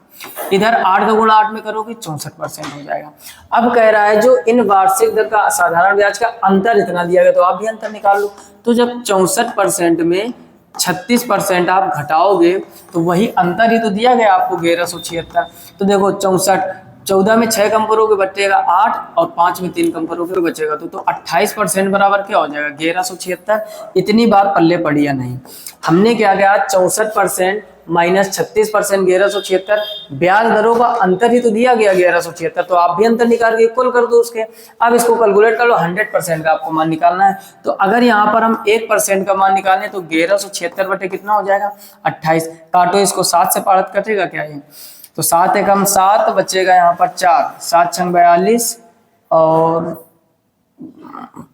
इधर 8 का गुणा 8 में करोगे 64% हो जाएगा। अब कह रहा है जो इन वार्षिक दर का साधारण ब्याज का अंतर इतना दिया गया, तो आप भी अंतर निकाल लो। तो जब 64% में 36% आप घटाओगे तो वही अंतर ही तो दिया गया आपको 1176। तो देखो 14 में 6 कम करोगे बचेगा 8 और 5 में 3 कम करोगे बचेगा तो 28% बराबर क्या हो जाएगा? 1176। इतनी बात पल्ले पड़ी या नहीं? हमने क्या किया? 64% माइनस 36% 1176, ब्याज दरों का अंतर ही तो दिया गया 1176, तो आप भी अंतर निकाल के इक्वल कर दो उसके। अब इसको कैलकुलेट कर लो, 100% का आपको मान निकालना है। तो अगर यहाँ पर हम 1% का मान निकालें तो 1176 बटे कितना हो जाएगा? 28। काटो इसको, 7 से पारत कटेगा क्या ये? तो 7 एकम 7 बचेगा यहाँ पर 4, 7 छंग 42 और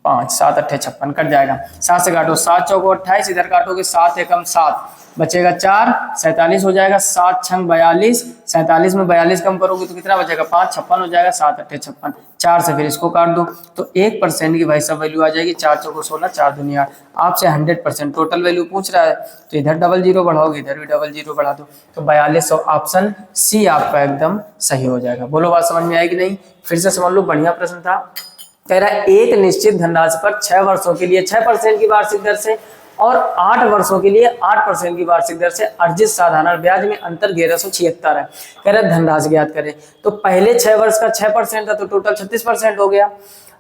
5, 7 अट्ठे 56 कट जाएगा। 7 से काटो, 7 चौको 28, इधर काटोगे 7 एकम 7 बचेगा 4, 47 हो जाएगा। 7 छंग 42, 47 में 42 कम करोगे तो कितना बचेगा? 5, 56 हो जाएगा। 7 अट्ठे 56, 4 से फिर इसको काट दो तो 1% की भाई सब वैल्यू आ जाएगी। 4 चौको 16, 4 दूनी 8। आपसे 100% टोटल वैल्यू पूछ रहा है तो इधर डबल जीरो बढ़ाओगे, इधर भी डबल जीरो बढ़ा दो तो 4200। ऑप्शन सी आपका एकदम सही हो जाएगा। बोलो बात समझ में आएगी नहीं? फिर से समझ लो, बढ़िया प्रश्न था। कह रहा है एक निश्चित धनराशि पर 6 वर्षों के लिए 6% की वार्षिक दर से और 8 वर्षों के लिए 8% की वार्षिक दर से अर्जित साधारण ब्याज में अंतर 1176 है। कह रहा है धनराशि ज्ञात करें। तो पहले 6 वर्ष का 6% था तो टोटल 36% हो गया।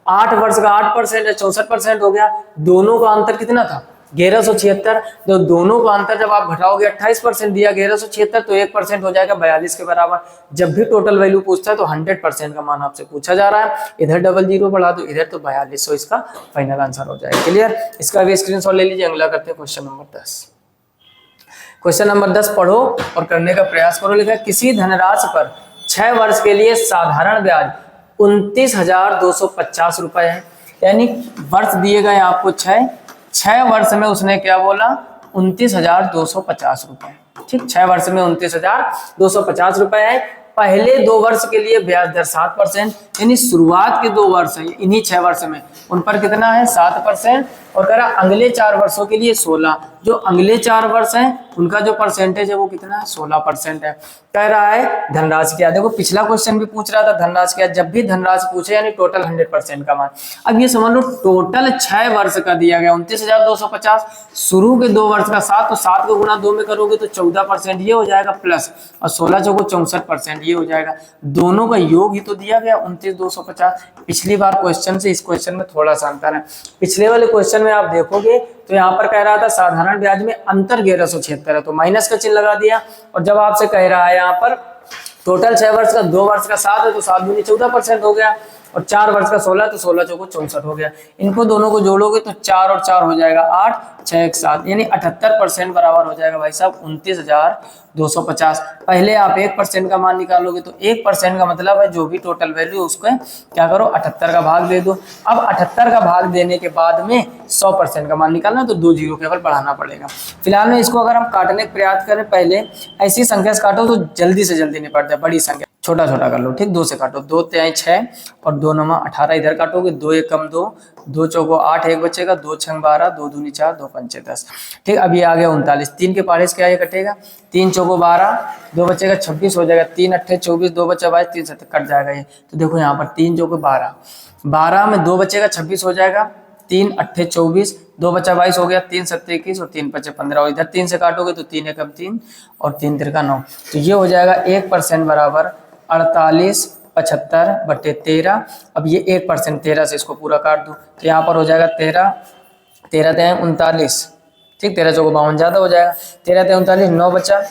8 वर्ष का 8% है, 64% हो गया। दोनों का अंतर कितना था? 1176, तो दोनों का अंतर जब आप घटाओगे 28% दिया 1176, तो 1% हो जाएगा 42 के बराबर। जब भी टोटल वैल्यू पूछता है तो 100% का मान आपसे पूछा जा रहा है, इधर डबल जीरो बढ़ा दो इधर, तो 42, तो इसका फाइनल आंसर हो जाएगा। क्लियर, इसका भी स्क्रीनशॉट ले लीजिए। अगला करते हैं क्वेश्चन नंबर 10। क्वेश्चन नंबर 10 पढ़ो और करने का प्रयास करो। लिखा है किसी धनराशि पर 6 वर्ष के लिए साधारण ब्याज 29,250 रुपए है, यानी वर्ष दिए गए आपको 6 वर्ष में उसने क्या बोला 29,250 रुपए। ठीक, 6 वर्ष में 29,250 रुपए है। पहले 2 वर्ष के लिए ब्याज दर 7%, यानी शुरुआत के 2 वर्ष है इन्हीं 6 वर्ष में, उन पर कितना है 7%। और कह रहा अगले 4 वर्षों के लिए 16, जो अगले 4 वर्ष हैं उनका जो परसेंटेज है वो कितना है 16% है। कह रहा है धनराशि क्या, देखो पिछला क्वेश्चन भी पूछ रहा था धनराशि क्या, जब भी धनराशि पूछे यानी टोटल 100% का मान। अब ये समझ लो टोटल 6 वर्ष का दिया गया 29,250, शुरू के 2 वर्ष का 7, तो 7 को गुणा 2 में करोगे तो 14% ये हो जाएगा प्लस, और 16 चौको 64% ये हो जाएगा। दोनों का योग ही तो दिया गया 29,250। पिछली बार क्वेश्चन से इस क्वेश्चन में थोड़ा सा अंतर है। पिछले वाले क्वेश्चन में आप देखोगे तो यहाँ पर कह रहा था साधारण ब्याज में अंतर 1176 है, तो माइनस का चिन्ह लगा दिया। और जब आपसे कह रहा है यहाँ पर टोटल 6 वर्ष का 2 वर्ष का 7 है, तो 7 दूनी 14% हो गया, और 4 वर्ष का 16, तो 16 चौको 64 हो गया। इनको दोनों को जोड़ोगे तो 4 और 4 हो जाएगा 8, 6 1 7, यानी 78% बराबर हो जाएगा भाई साहब 29,250। पहले आप 1% का मान निकालोगे, तो 1% का मतलब है जो भी टोटल वैल्यू उसको क्या करो 78 का भाग दे दो। अब 78 का भाग देने के बाद में 100% का मान निकालना, तो 2 जीरो केवल बढ़ाना पड़ेगा। फिलहाल में इसको अगर हम काटने का प्रयास करें, पहले ऐसी संख्या से काटो तो जल्दी से जल्दी निपट जाए। बड़ी संख्या छोटा छोटा कर लो, ठीक, 2 से काटो, 2 तिहाई 6 और 2 9 18, इधर काटोगे 2 1 कम 2, 2 चौको 8 1 बचेगा, 2 6 12, 2 दूनी 4, 2 पंचे 10। ठीक, अब ये आ गया 39, 3 के पारे से क्या ये कटेगा, 3 चौको 12, 2 बचेगा 26 हो जाएगा, 3 8 24, 2 बचा 22, 3 7 कट जाएगा ये। तो देखो यहाँ पर 3 चौको 12, 12 में 2 बचेगा 26 हो जाएगा, 3 8 24, 2 बचा 22 हो गया, 3 7 21 और 3 5 15, और इधर 3 से काटोगे तो 3 1 3 और 3 3 9, तो ये हो जाएगा 1% बराबर 48/75/13। अब ये 1% 13 से इसको पूरा काट दो, तो यहाँ पर हो जाएगा 13 13 3 39, ठीक, 13 चौको 52 ज्यादा हो जाएगा, 13 3 39, 9 बचा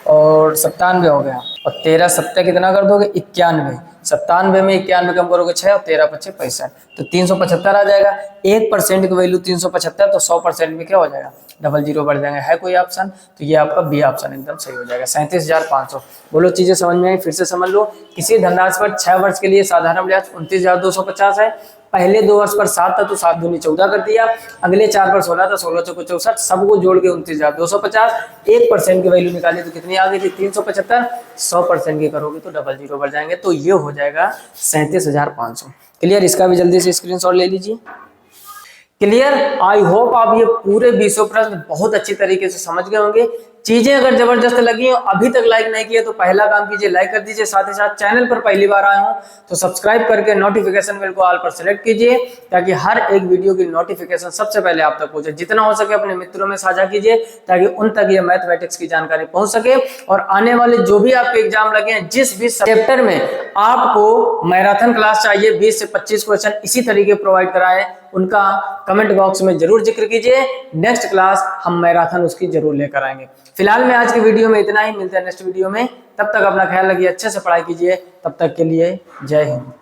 और 97 हो गया, और 13 7 कितना कर दोगे 91, 97 में 91 कम करोगे 6 और 13 5 65, तो 375 आ जाएगा। 1% की वैल्यू 375, तो 100% में क्या हो जाएगा डबल जीरो बढ़ जाएंगे। है कोई ऑप्शन, तो ये आपका बी ऑप्शन एकदम सही हो जाएगा 37,500। बोलो चीजें समझ में आई, फिर से समझ लो। किसी धनराशि पर 6 वर्ष के लिए साधारण ब्याज 29,250 है। पहले 2 वर्ष पर 7 था तो 7 दूनी 14 कर दिया, अगले 4 पर 16 था, 16 चौको 64, सबको जोड़ के 29,250। 1% की वैल्यू निकाली तो कितनी आ गई थी 375, 100% की करोगे तो डबल जीरो बढ़ जाएंगे, तो ये हो जाएगा 37,500। क्लियर, इसका भी जल्दी से स्क्रीनशॉट ले लीजिए। क्लियर, आई होप आप ये पूरे 20 प्रश्न बहुत अच्छी तरीके से समझ गए होंगे। चीजें अगर जबरदस्त लगी हो, अभी तक लाइक नहीं किया तो पहला काम कीजिए लाइक कर दीजिए, साथ ही साथ चैनल पर पहली बार आए हो तो सब्सक्राइब करके नोटिफिकेशन बेल को ऑल पर सेलेक्ट कीजिए, ताकि हर एक वीडियो की नोटिफिकेशन सबसे पहले आप तक पहुंचे। जितना हो सके अपने मित्रों में साझा कीजिए, ताकि उन तक ये मैथमेटिक्स की जानकारी पहुंच सके। और आने वाले जो भी आपके एग्जाम लगे हैं, जिस भी चैप्टर में आपको मैराथन क्लास चाहिए, 20 से 25 क्वेश्चन इसी तरीके प्रोवाइड कराए, उनका कमेंट बॉक्स में जरूर जिक्र कीजिए। नेक्स्ट क्लास हम मैराथन उसकी जरूर लेकर आएंगे। फिलहाल में आज की वीडियो में इतना ही, मिलते हैं नेक्स्ट वीडियो में। तब तक अपना ख्याल रखिए, अच्छे से पढ़ाई कीजिए। तब तक के लिए जय हिंद।